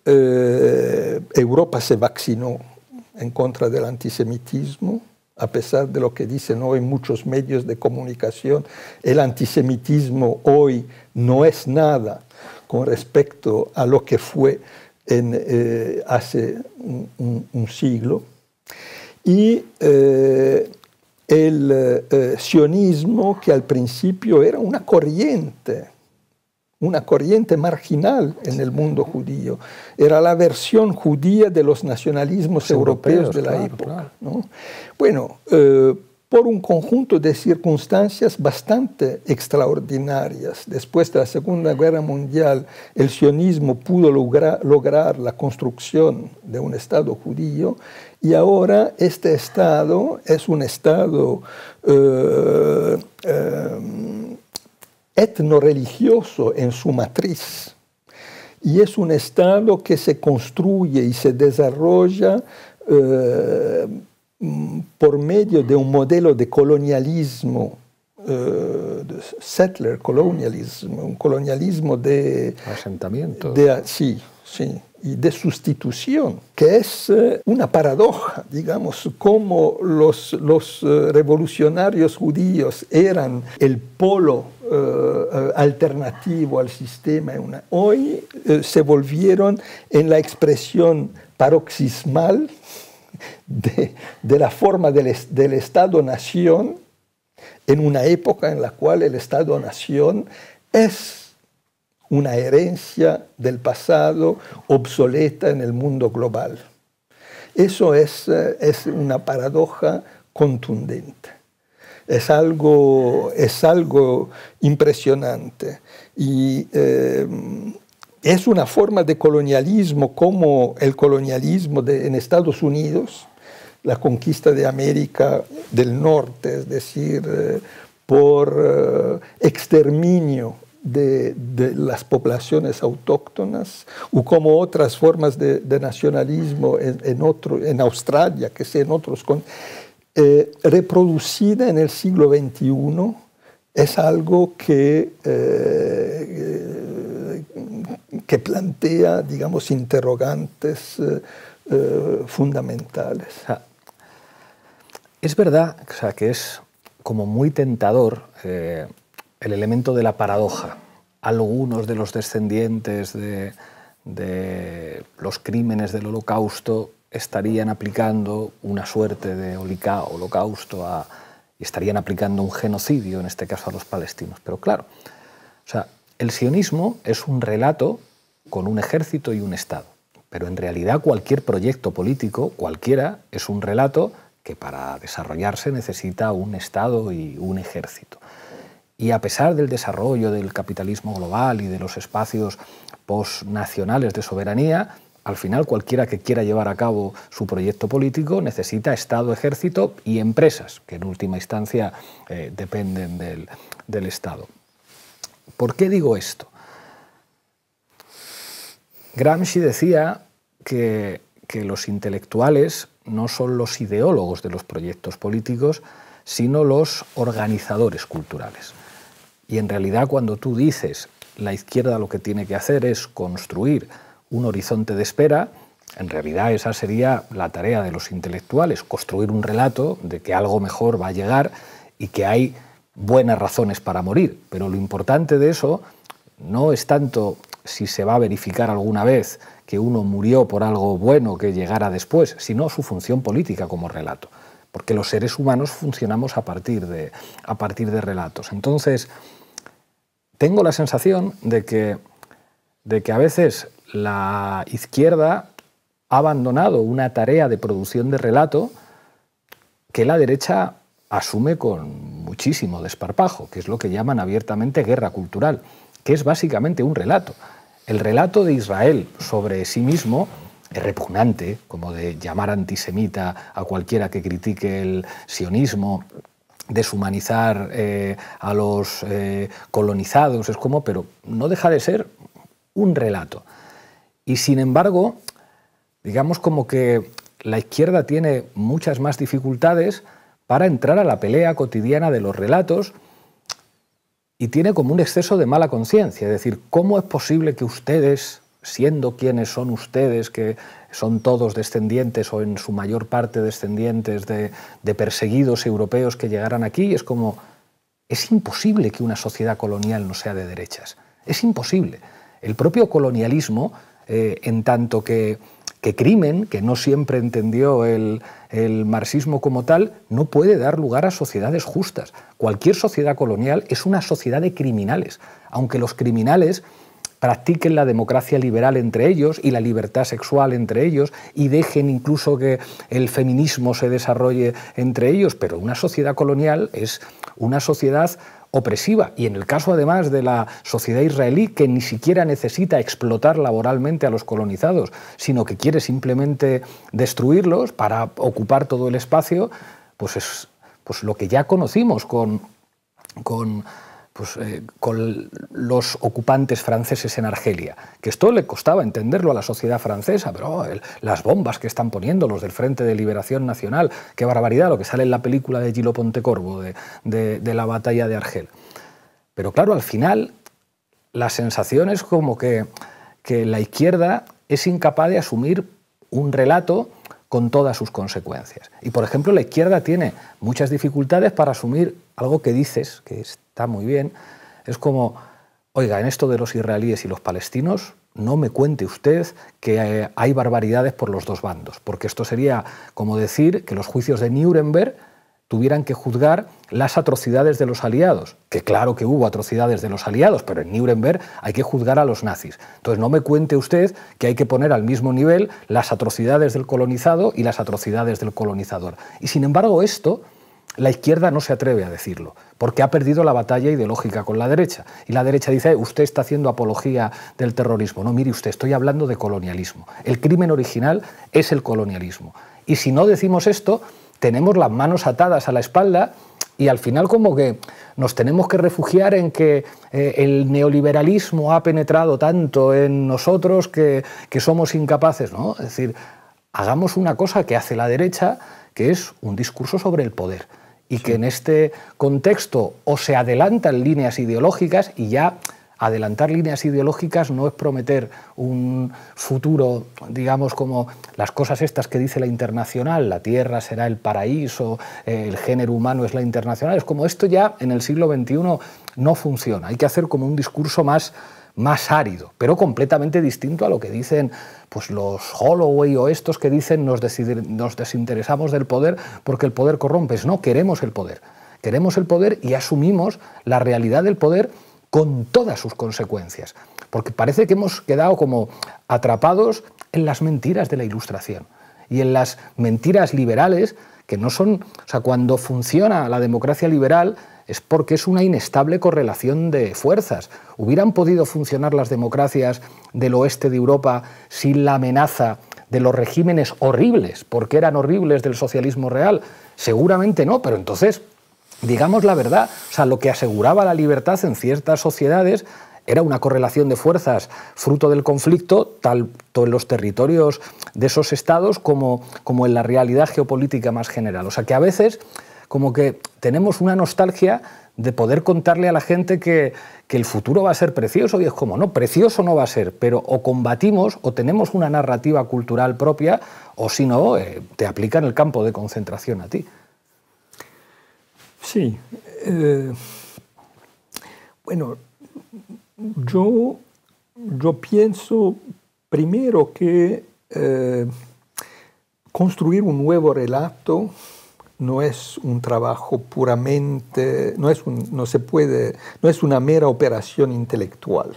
Europa se vaccinó en contra del antisemitismo, a pesar de lo que dicen hoy muchos medios de comunicación. El antisemitismo hoy no es nada con respecto a lo que fue hace un siglo. Y el sionismo, que al principio era una corriente marginal en el mundo judío, era la versión judía de los nacionalismos europeos de la época. Claro. ¿No? Bueno, por un conjunto de circunstancias bastante extraordinarias, después de la Segunda Guerra Mundial, el sionismo pudo lograr la construcción de un Estado judío, y ahora este Estado es un Estado etno-religioso en su matriz, y es un Estado que se construye y se desarrolla por medio de un modelo de colonialismo, settler colonialism, un colonialismo de asentamiento. Sí, y de sustitución, que es una paradoja, digamos, como los revolucionarios judíos eran el polo alternativo al sistema, hoy se volvieron en la expresión paroxismal de la forma del Estado-nación, en una época en la cual el Estado-nación es una herencia del pasado obsoleta en el mundo global. Eso es una paradoja contundente. Es algo impresionante. Y es una forma de colonialismo como el colonialismo en Estados Unidos, la conquista de América del Norte, es decir, por exterminio de las poblaciones autóctonas, o como otras formas de nacionalismo en Australia, que sea en otros, reproducida en el siglo XXI, es algo que plantea, digamos, interrogantes fundamentales. Es verdad, que es como muy tentador el elemento de la paradoja. Algunos de los descendientes de los crímenes del Holocausto estarían aplicando una suerte de holocausto y estarían aplicando un genocidio, en este caso a los palestinos. Pero claro, el sionismo es un relato con un ejército y un Estado. Pero en realidad cualquier proyecto político, cualquiera, es un relato que para desarrollarse necesita un Estado y un ejército. Y a pesar del desarrollo del capitalismo global y de los espacios postnacionales de soberanía, al final cualquiera que quiera llevar a cabo su proyecto político necesita Estado, ejército y empresas, que en última instancia dependen del Estado. ¿Por qué digo esto? Gramsci decía que que los intelectuales no son los ideólogos de los proyectos políticos, sino los organizadores culturales. Y en realidad cuando tú dices la izquierda lo que tiene que hacer es construir un horizonte de espera, en realidad esa sería la tarea de los intelectuales, construir un relato de que algo mejor va a llegar y que hay buenas razones para morir. Pero lo importante de eso no es tanto si se va a verificar alguna vez que uno murió por algo bueno que llegara después, sino su función política como relato. Porque los seres humanos funcionamos a partir de relatos. Entonces, tengo la sensación de que a veces la izquierda ha abandonado una tarea de producción de relato que la derecha asume con muchísimo desparpajo, que es lo que llaman abiertamente guerra cultural, que es básicamente un relato. El relato de Israel sobre sí mismo es repugnante, como de llamar antisemita a cualquiera que critique el sionismo, deshumanizar a los colonizados, es como, pero no deja de ser un relato. Y sin embargo, digamos como que la izquierda tiene muchas más dificultades para entrar a la pelea cotidiana de los relatos y tiene como un exceso de mala conciencia. Es decir, ¿cómo es posible que ustedes, siendo quienes son ustedes, que son todos descendientes o en su mayor parte descendientes de perseguidos europeos que llegaran aquí? Es como, es imposible que una sociedad colonial no sea de derechas. Es imposible. El propio colonialismo, en tanto que crimen, que no siempre entendió el marxismo como tal, no puede dar lugar a sociedades justas. Cualquier sociedad colonial es una sociedad de criminales, aunque los criminales practiquen la democracia liberal entre ellos y la libertad sexual entre ellos y dejen incluso que el feminismo se desarrolle entre ellos, pero una sociedad colonial es una sociedad opresiva, y en el caso además de la sociedad israelí, que ni siquiera necesita explotar laboralmente a los colonizados, sino que quiere simplemente destruirlos para ocupar todo el espacio, pues es lo que ya conocimos con los ocupantes franceses en Argelia, que esto le costaba entenderlo a la sociedad francesa, pero las bombas que están poniendo los del Frente de Liberación Nacional, qué barbaridad, lo que sale en la película de Gillo Pontecorvo de la batalla de Argel. Pero claro, al final la sensación es como que la izquierda es incapaz de asumir un relato con todas sus consecuencias. Y, por ejemplo, la izquierda tiene muchas dificultades para asumir algo que dices, que está muy bien, es como, oiga, en esto de los israelíes y los palestinos, no me cuente usted que hay barbaridades por los dos bandos, porque esto sería como decir que los juicios de Nuremberg tuvieran que juzgar las atrocidades de los aliados, que claro que hubo atrocidades de los aliados, pero en Nuremberg hay que juzgar a los nazis. Entonces no me cuente usted que hay que poner al mismo nivel las atrocidades del colonizado y las atrocidades del colonizador. Y sin embargo esto, la izquierda no se atreve a decirlo, porque ha perdido la batalla ideológica con la derecha. Y la derecha dice, usted está haciendo apología del terrorismo. No, mire usted, estoy hablando de colonialismo. El crimen original es el colonialismo. Y si no decimos esto, tenemos las manos atadas a la espalda y al final como que nos tenemos que refugiar en que el neoliberalismo ha penetrado tanto en nosotros que somos incapaces, ¿no? Es decir, hagamos una cosa que hace la derecha, que es un discurso sobre el poder, y que en este contexto o se adelantan líneas ideológicas, y ya adelantar líneas ideológicas no es prometer un futuro, digamos, como las cosas estas que dice la Internacional, la Tierra será el paraíso, el género humano es la Internacional, es como esto ya en el siglo XXI no funciona. Hay que hacer como un discurso más árido, pero completamente distinto a lo que dicen pues los Holloway o estos que dicen nos desinteresamos del poder porque el poder corrompe. No, queremos el poder y asumimos la realidad del poder con todas sus consecuencias, porque parece que hemos quedado como atrapados en las mentiras de la Ilustración y en las mentiras liberales que no son, o sea, cuando funciona la democracia liberal es porque es una inestable correlación de fuerzas. ¿Hubieran podido funcionar las democracias del oeste de Europa sin la amenaza de los regímenes horribles, porque eran horribles, del socialismo real? Seguramente no, pero entonces, digamos la verdad, o sea, lo que aseguraba la libertad en ciertas sociedades era una correlación de fuerzas fruto del conflicto, tanto en los territorios de esos estados como en la realidad geopolítica más general. O sea que a veces como que tenemos una nostalgia de poder contarle a la gente que el futuro va a ser precioso, y es como, no, precioso no va a ser, pero o combatimos o tenemos una narrativa cultural propia, o si no, te aplican el campo de concentración a ti. Sí. Bueno, yo pienso primero que construir un nuevo relato no es un trabajo puramente, no es una mera operación intelectual.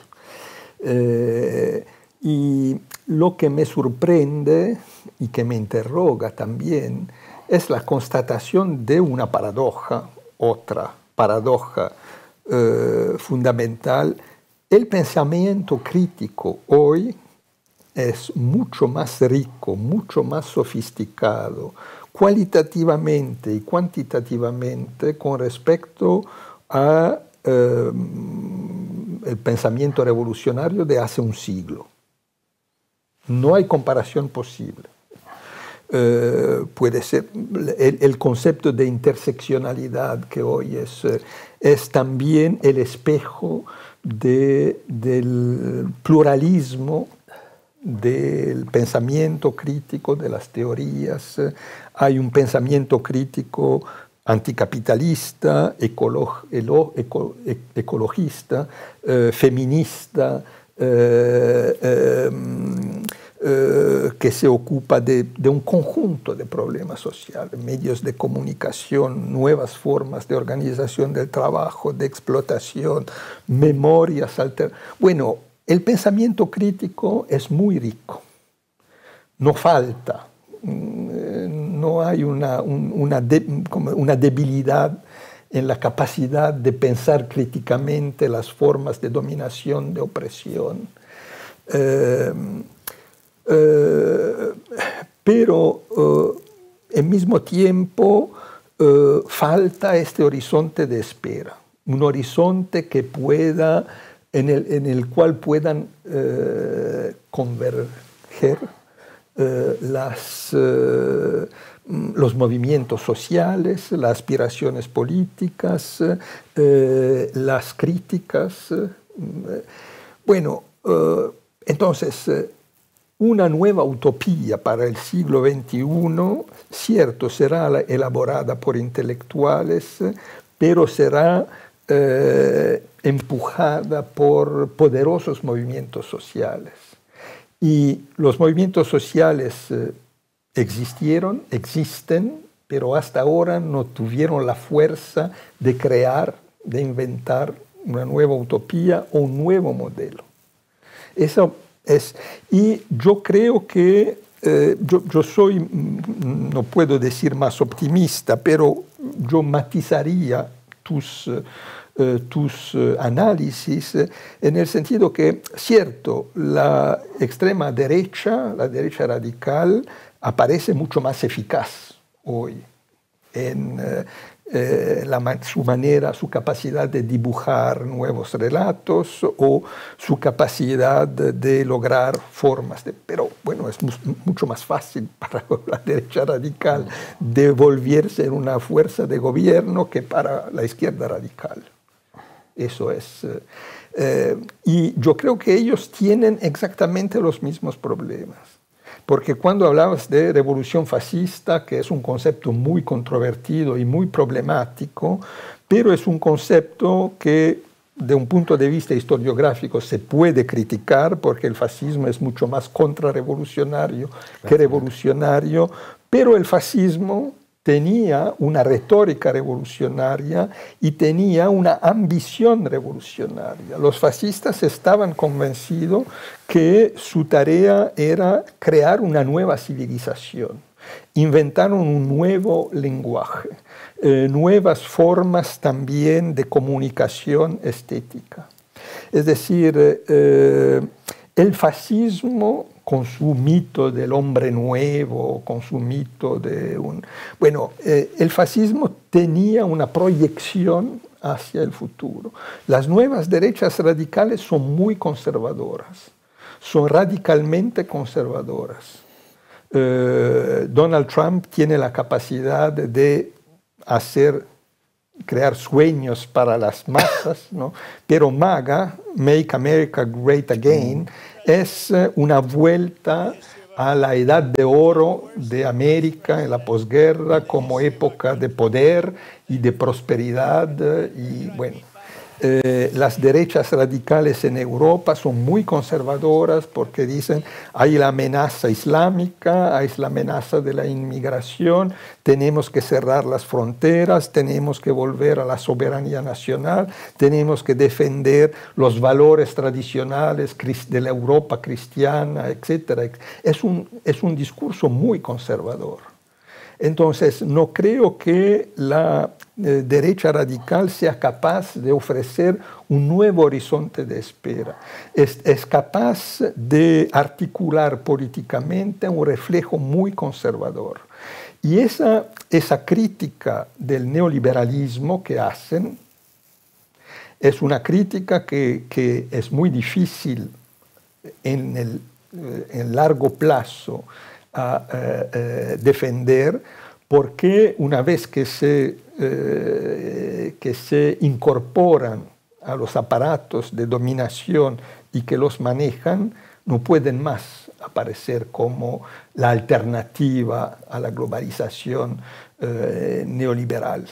Y lo que me sorprende y que me interroga también es la constatación de una paradoja, otra paradoja fundamental. El pensamiento crítico hoy es mucho más rico, mucho más sofisticado, cualitativamente y cuantitativamente con respecto a el pensamiento revolucionario de hace un siglo. No hay comparación posible. Puede ser el concepto de interseccionalidad que hoy es también el espejo del pluralismo del pensamiento crítico, de las teorías. Hay un pensamiento crítico anticapitalista, ecologista, feminista, que se ocupa de un conjunto de problemas sociales, medios de comunicación, nuevas formas de organización del trabajo, de explotación, memorias alternativas. Bueno, el pensamiento crítico es muy rico, no falta, no hay una debilidad en la capacidad de pensar críticamente las formas de dominación, de opresión. Pero al mismo tiempo falta este horizonte de espera, un horizonte que pueda, en el cual puedan converger los movimientos sociales, las aspiraciones políticas, las críticas. Bueno, entonces, una nueva utopía para el siglo XXI, cierto, será elaborada por intelectuales, pero será empujada por poderosos movimientos sociales. Y los movimientos sociales existieron, existen, pero hasta ahora no tuvieron la fuerza de crear, de inventar una nueva utopía o un nuevo modelo. Eso es, y yo creo que yo soy, no puedo decir más optimista, pero yo matizaría tus análisis en el sentido que, cierto, la extrema derecha, la derecha radical, aparece mucho más eficaz hoy en su capacidad de dibujar nuevos relatos o su capacidad de lograr formas. Pero bueno, es mucho más fácil para la derecha radical devolverse en una fuerza de gobierno que para la izquierda radical. Eso es. Y yo creo que ellos tienen exactamente los mismos problemas. Porque cuando hablabas de revolución fascista, que es un concepto muy controvertido y muy problemático, pero es un concepto que de un punto de vista historiográfico se puede criticar, porque el fascismo es mucho más contrarrevolucionario que revolucionario, pero el fascismo tenía una retórica revolucionaria y tenía una ambición revolucionaria. Los fascistas estaban convencidos que su tarea era crear una nueva civilización. Inventaron un nuevo lenguaje, nuevas formas también de comunicación estética. Es decir, el fascismo, con su mito del hombre nuevo, con su mito de un... Bueno, el fascismo tenía una proyección hacia el futuro. Las nuevas derechas radicales son muy conservadoras, son radicalmente conservadoras. Donald Trump tiene la capacidad de crear sueños para las masas, ¿no? Pero MAGA, Make America Great Again, es una vuelta a la edad de oro de América en la posguerra como época de poder y de prosperidad. Y bueno, las derechas radicales en Europa son muy conservadoras porque dicen hay la amenaza islámica, hay la amenaza de la inmigración, tenemos que cerrar las fronteras, tenemos que volver a la soberanía nacional, tenemos que defender los valores tradicionales de la Europa cristiana, etc. Es un discurso muy conservador. Entonces, no creo que la derecha radical sea capaz de ofrecer un nuevo horizonte de espera. Es capaz de articular políticamente un reflejo muy conservador. Y esa crítica del neoliberalismo que hacen es una crítica que es muy difícil en largo plazo a defender, porque una vez que se incorporan a los aparatos de dominación y que los manejan, no pueden más aparecer como la alternativa a la globalización neoliberal.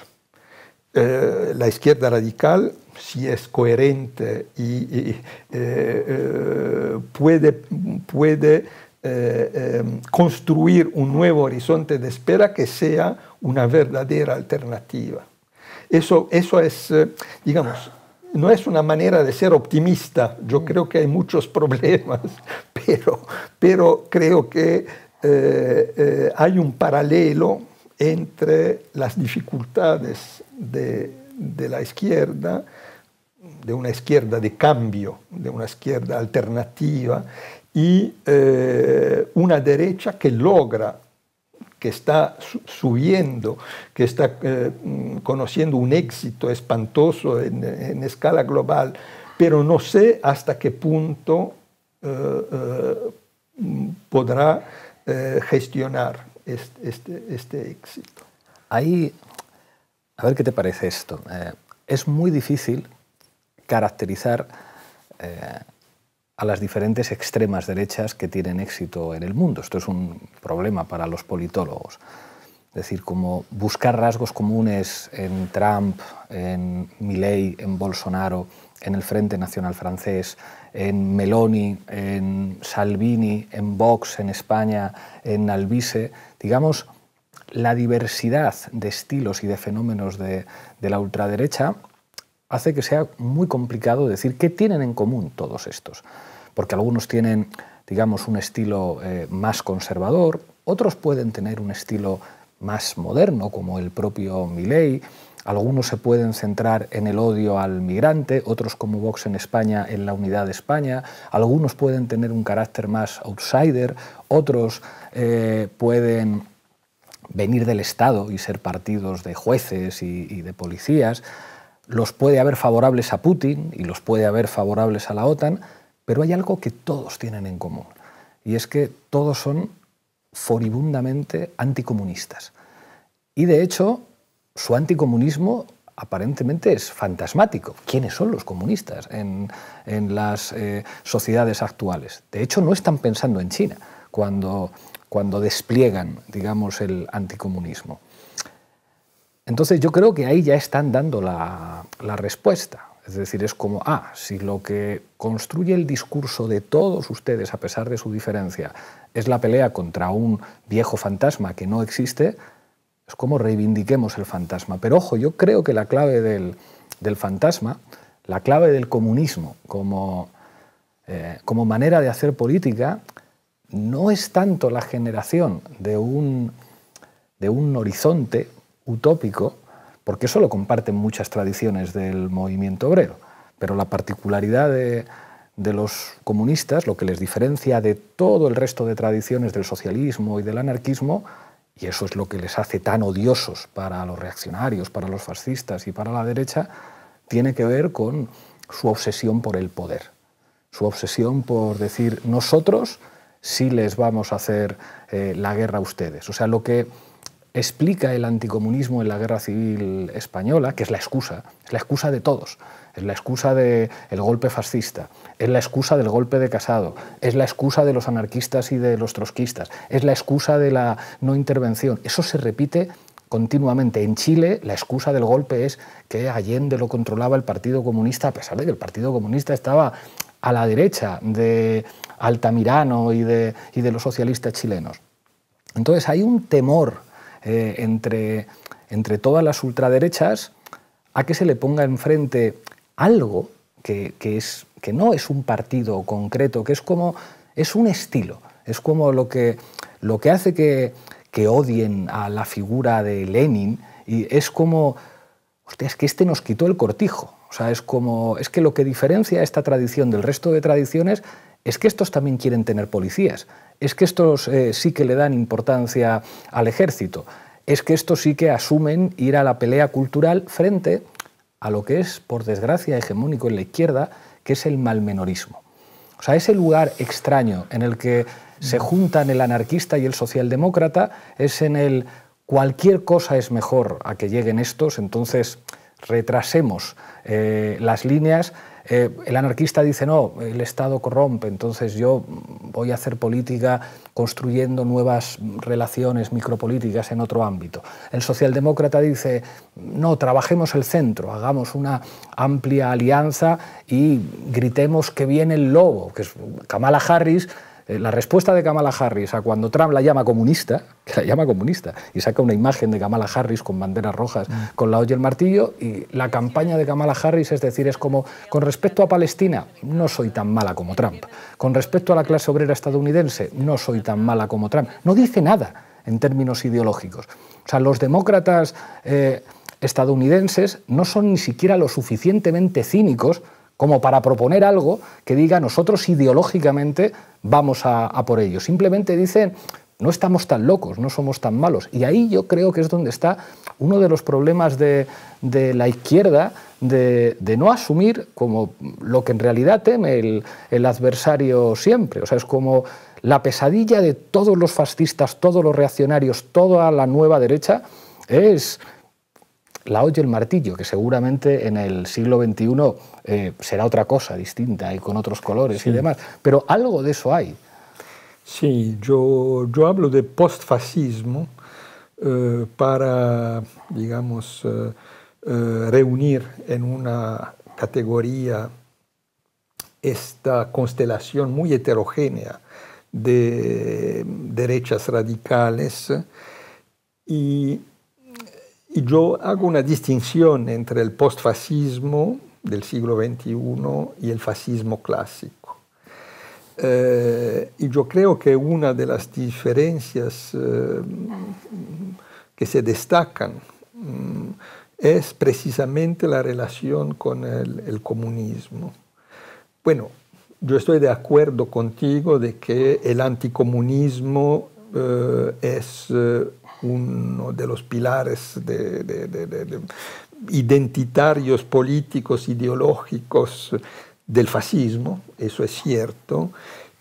La izquierda radical, si es coherente y puede construir un nuevo horizonte de espera que sea una verdadera alternativa. Eso es, digamos, no es una manera de ser optimista. Yo creo que hay muchos problemas, pero creo que hay un paralelo entre las dificultades de la izquierda, de una izquierda de cambio, de una izquierda alternativa, y una derecha que logra, que está subiendo, que está conociendo un éxito espantoso en escala global, pero no sé hasta qué punto podrá gestionar este éxito. Ahí, a ver qué te parece esto. Es muy difícil caracterizar a las diferentes extremas derechas que tienen éxito en el mundo. Esto es un problema para los politólogos. Es decir, como buscar rasgos comunes en Trump, en Milei, en Bolsonaro, en el Frente Nacional francés, en Meloni, en Salvini, en Vox, en España, en Alvise. Digamos, la diversidad de estilos y de fenómenos de la ultraderecha hace que sea muy complicado decir qué tienen en común todos estos. Porque algunos tienen, digamos, un estilo más conservador, otros pueden tener un estilo más moderno, como el propio Milei, algunos se pueden centrar en el odio al migrante, otros como Vox en España en la unidad de España, algunos pueden tener un carácter más outsider, otros pueden venir del Estado y ser partidos de jueces y de policías, los puede haber favorables a Putin y los puede haber favorables a la OTAN, pero hay algo que todos tienen en común, y es que todos son furibundamente anticomunistas. Y de hecho, su anticomunismo aparentemente es fantasmático. ¿Quiénes son los comunistas en las sociedades actuales? De hecho, no están pensando en China cuando despliegan, digamos, el anticomunismo. Entonces yo creo que ahí ya están dando la respuesta. Es decir, es como, si lo que construye el discurso de todos ustedes, a pesar de su diferencia, es la pelea contra un viejo fantasma que no existe, es como reivindiquemos el fantasma. Pero ojo, yo creo que la clave del fantasma, la clave del comunismo como manera de hacer política, no es tanto la generación de un horizonte utópico, porque eso lo comparten muchas tradiciones del movimiento obrero, pero la particularidad de los comunistas, lo que les diferencia de todo el resto de tradiciones del socialismo y del anarquismo, y eso es lo que les hace tan odiosos para los reaccionarios, para los fascistas y para la derecha, tiene que ver con su obsesión por el poder, su obsesión por decir nosotros sí les vamos a hacer la guerra a ustedes. O sea, lo que explica el anticomunismo en la Guerra Civil Española, que es la excusa de todos, es la excusa del golpe fascista, es la excusa del golpe de Casado, es la excusa de los anarquistas y de los trotskistas, es la excusa de la no intervención. Eso se repite continuamente. En Chile la excusa del golpe es que Allende lo controlaba el Partido Comunista, a pesar de que el Partido Comunista estaba a la derecha de Altamirano y de los socialistas chilenos. Entonces hay un temor entre todas las ultraderechas a que se le ponga enfrente algo que no es un partido concreto, que es un estilo, es como lo que hace que odien a la figura de Lenin, y es como, hostia, es que este nos quitó el cortijo. O sea, es que lo que diferencia esta tradición del resto de tradiciones es que estos también quieren tener policías, es que estos sí que le dan importancia al ejército, es que estos sí que asumen ir a la pelea cultural frente a lo que es, por desgracia, hegemónico en la izquierda, que es el malmenorismo. O sea, ese lugar extraño en el que se juntan el anarquista y el socialdemócrata es en el cualquier cosa es mejor a que lleguen estos, entonces retrasemos las líneas. El anarquista dice, no, el Estado corrompe, entonces yo voy a hacer política construyendo nuevas relaciones micropolíticas en otro ámbito. El socialdemócrata dice, no, trabajemos el centro, hagamos una amplia alianza y gritemos que viene el lobo, que es Kamala Harris. La respuesta de Kamala Harris a cuando Trump la llama comunista, que la llama comunista, y saca una imagen de Kamala Harris con banderas rojas, con la hoz y el martillo, y la campaña de Kamala Harris, es decir, es como, con respecto a Palestina, no soy tan mala como Trump. Con respecto a la clase obrera estadounidense, no soy tan mala como Trump. No dice nada en términos ideológicos. O sea, los demócratas estadounidenses no son ni siquiera lo suficientemente cínicos como para proponer algo que diga nosotros ideológicamente vamos a por ello. Simplemente dicen, no estamos tan locos, no somos tan malos. Y ahí yo creo que es donde está uno de los problemas de la izquierda, de no asumir como lo que en realidad teme el adversario siempre. O sea, es como la pesadilla de todos los fascistas, todos los reaccionarios, toda la nueva derecha, es la hoz y el martillo, que seguramente en el siglo XXI será otra cosa distinta y con otros colores, sí, y demás, pero algo de eso hay. Sí, yo hablo de postfascismo para, digamos, reunir en una categoría esta constelación muy heterogénea de derechas radicales, y yo hago una distinción entre el postfascismo del siglo XXI y el fascismo clásico. Y yo creo que una de las diferencias que se destacan es precisamente la relación con el comunismo. Bueno, yo estoy de acuerdo contigo de que el anticomunismo es uno de los pilares identitarios, políticos, ideológicos del fascismo, eso es cierto,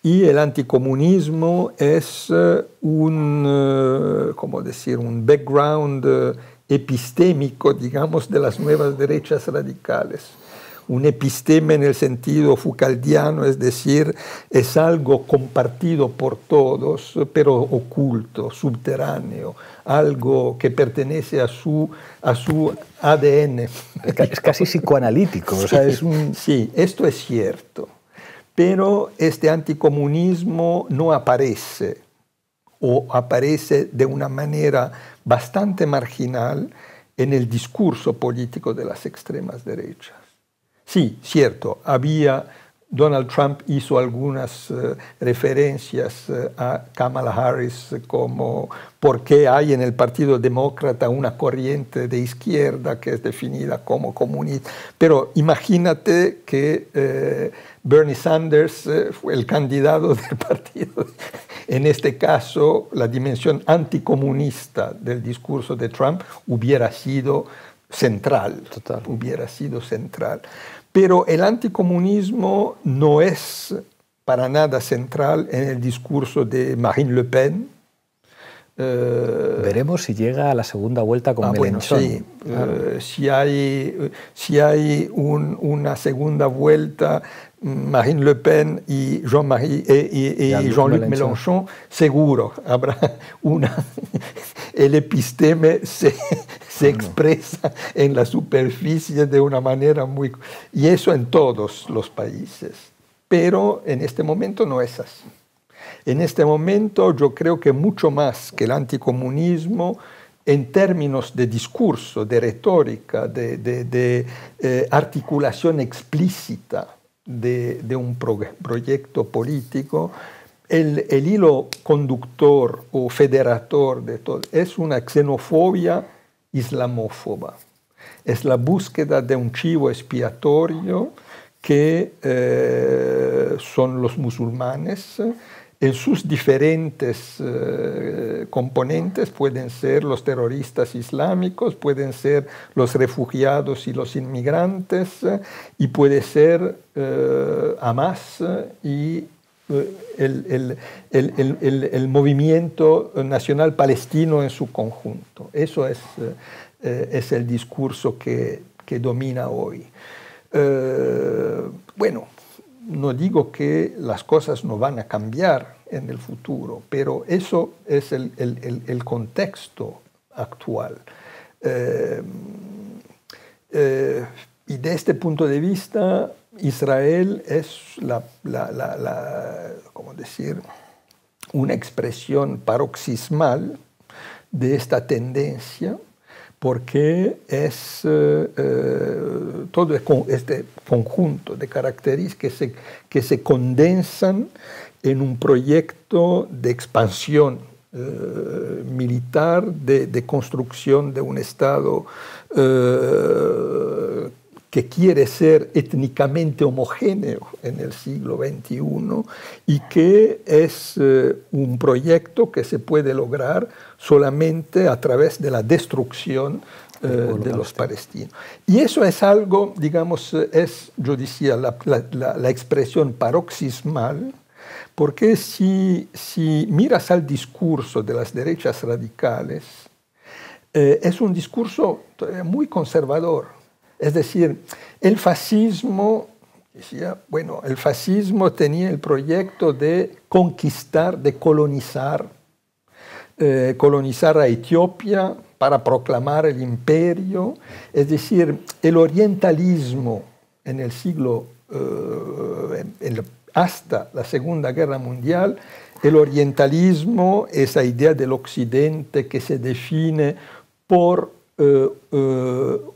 y el anticomunismo es un background epistémico, digamos, de las nuevas derechas radicales. Un episteme en el sentido foucauldiano, es decir, es algo compartido por todos, pero oculto, subterráneo, algo que pertenece a su ADN. Es casi psicoanalítico. Sí, o sea, sí, esto es cierto, pero este anticomunismo no aparece, o aparece de una manera bastante marginal en el discurso político de las extremas derechas. Sí, cierto, Donald Trump hizo algunas referencias a Kamala Harris como por qué hay en el Partido Demócrata una corriente de izquierda que es definida como comunista. Pero imagínate que Bernie Sanders fue el candidato del partido. En este caso, la dimensión anticomunista del discurso de Trump hubiera sido central, Total. hubiera sido central. Pero el anticomunismo no es para nada central en el discurso de Marine Le Pen. Veremos si llega a la segunda vuelta con Mélenchon. Bueno, sí. Claro. Si hay una segunda vuelta, Marine Le Pen y Jean-Luc Mélenchon, seguro habrá el episteme se expresa en la superficie de una manera muy... Y eso en todos los países. Pero en este momento no es así. En este momento yo creo que mucho más que el anticomunismo, en términos de discurso, de retórica, de articulación explícita de un proyecto político, el hilo conductor o federator de todo es una xenofobia islamófoba. Es la búsqueda de un chivo expiatorio que son los musulmanes. En sus diferentes componentes pueden ser los terroristas islámicos, pueden ser los refugiados y los inmigrantes, y puede ser Hamas y el movimiento nacional palestino en su conjunto. Eso es el discurso que domina hoy. Bueno, no digo que las cosas no van a cambiar en el futuro, pero eso es el contexto actual. Y de este punto de vista, Israel es ¿cómo decir?, una expresión paroxismal de esta tendencia, porque es todo este conjunto de características que se condensan en un proyecto de expansión militar, de construcción de un Estado que quiere ser étnicamente homogéneo en el siglo XXI y que es un proyecto que se puede lograr solamente a través de la destrucción de los palestinos. Y eso es algo, digamos, yo decía, la expresión paroxismal, porque si miras al discurso de las derechas radicales, es un discurso muy conservador. Es decir, el fascismo, bueno, el fascismo tenía el proyecto de conquistar, de colonizar a Etiopía para proclamar el imperio. Es decir, el orientalismo en el siglo, hasta la Segunda Guerra Mundial, el orientalismo, esa idea del occidente que se define por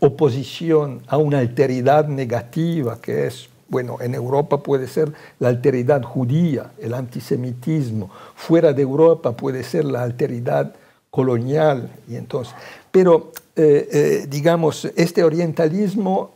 oposición a una alteridad negativa que es, bueno, en Europa puede ser la alteridad judía, el antisemitismo, fuera de Europa puede ser la alteridad colonial, y entonces, pero digamos, este orientalismo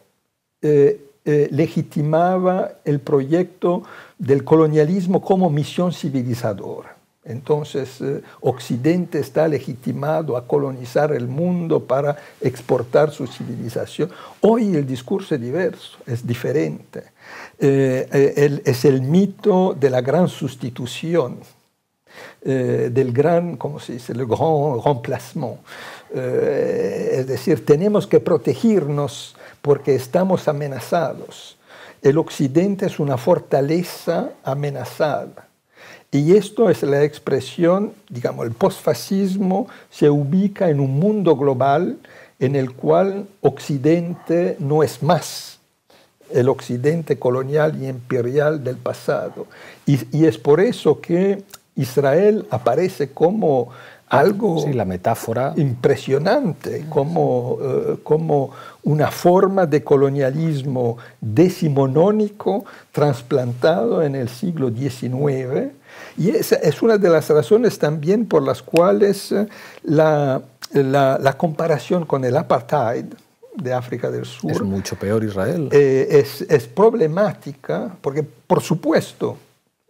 legitimaba el proyecto del colonialismo como misión civilizadora. Entonces, Occidente está legitimado a colonizar el mundo para exportar su civilización. Hoy el discurso es diverso, es diferente. Es el mito de la gran sustitución, del gran, ¿cómo se dice?, le grand remplacement. Es decir, tenemos que protegernos porque estamos amenazados. El Occidente es una fortaleza amenazada. Y esto es la expresión, digamos, el posfascismo se ubica en un mundo global en el cual Occidente no es más el Occidente colonial y imperial del pasado. Y es por eso que Israel aparece como algo, sí, la metáfora impresionante, como una forma de colonialismo decimonónico trasplantado en el siglo XIX. Y esa es una de las razones también por las cuales la comparación con el apartheid de África del Sur es mucho peor Israel. Es problemática, porque por supuesto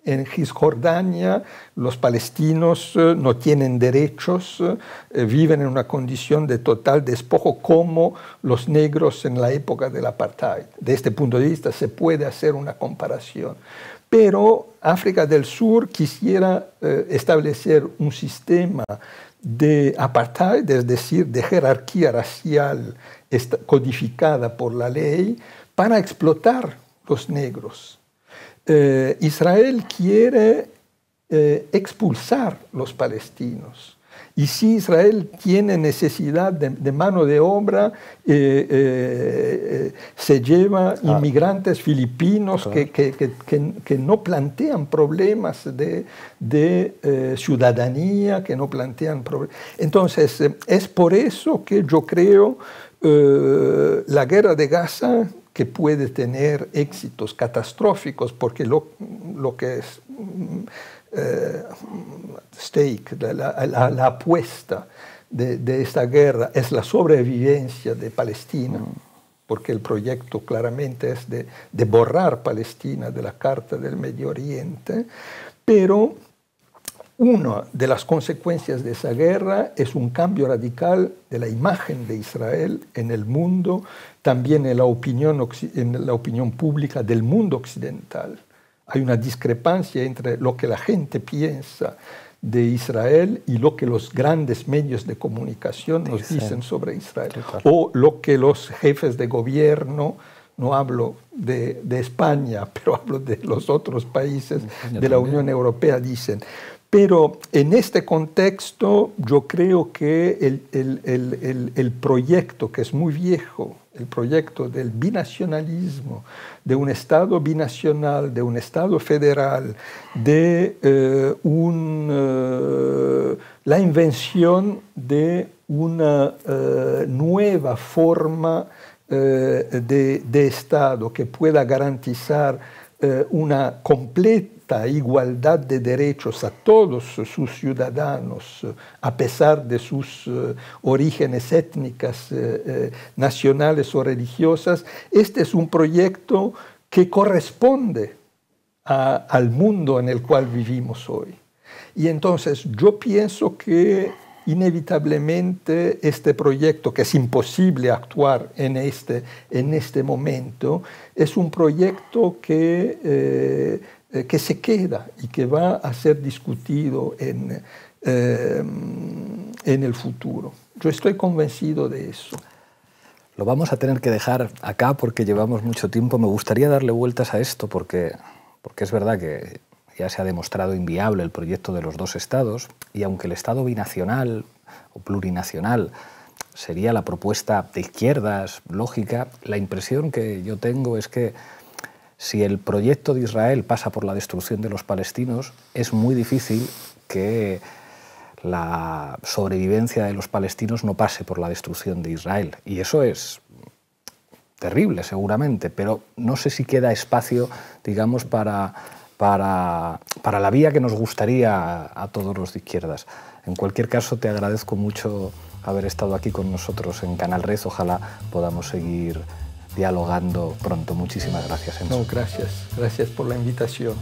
En Cisjordania los palestinos no tienen derechos, viven en una condición de total despojo como los negros en la época del apartheid. De este punto de vista se puede hacer una comparación. Pero África del Sur quisiera establecer un sistema de apartheid, es decir, de jerarquía racial codificada por la ley, para explotar los negros. Israel quiere expulsar los palestinos. Y si Israel tiene necesidad de mano de obra, se lleva inmigrantes filipinos que no plantean problemas de ciudadanía, que no plantean problemas. Entonces, es por eso que yo creo la guerra de Gaza, que puede tener éxitos catastróficos, porque lo que es la apuesta de esta guerra es la sobrevivencia de Palestina, porque el proyecto claramente es de borrar Palestina de la Carta del Medio Oriente, pero una de las consecuencias de esa guerra es un cambio radical de la imagen de Israel en el mundo, también en la opinión pública del mundo occidental. Hay una discrepancia entre lo que la gente piensa de Israel y lo que los grandes medios de comunicación nos dicen sobre Israel. O lo que los jefes de gobierno, no hablo de España, pero hablo de los otros países de la Unión Europea, dicen. Pero en este contexto yo creo que el proyecto, que es muy viejo, el proyecto del binacionalismo, de un Estado binacional, de un Estado federal, de la invención de una nueva forma de Estado que pueda garantizar una completa igualdad de derechos a todos sus ciudadanos, a pesar de sus orígenes étnicas, nacionales o religiosas. Este es un proyecto que corresponde al mundo en el cual vivimos hoy. Y entonces yo pienso que inevitablemente este proyecto, que es imposible actuar en este momento, es un proyecto que se queda y que va a ser discutido en el futuro. Yo estoy convencido de eso. Lo vamos a tener que dejar acá porque llevamos mucho tiempo. Me gustaría darle vueltas a esto porque es verdad que ya se ha demostrado inviable el proyecto de los dos estados, y aunque el Estado binacional o plurinacional sería la propuesta de izquierdas lógica, la impresión que yo tengo es que si el proyecto de Israel pasa por la destrucción de los palestinos, es muy difícil que la sobrevivencia de los palestinos no pase por la destrucción de Israel. Y eso es terrible, seguramente, pero no sé si queda espacio, digamos, para la vía que nos gustaría a todos los de izquierdas. En cualquier caso, te agradezco mucho haber estado aquí con nosotros en Canal Red. Ojalá podamos seguir dialogando pronto. Muchísimas gracias, Enzo. No, gracias. Gracias por la invitación.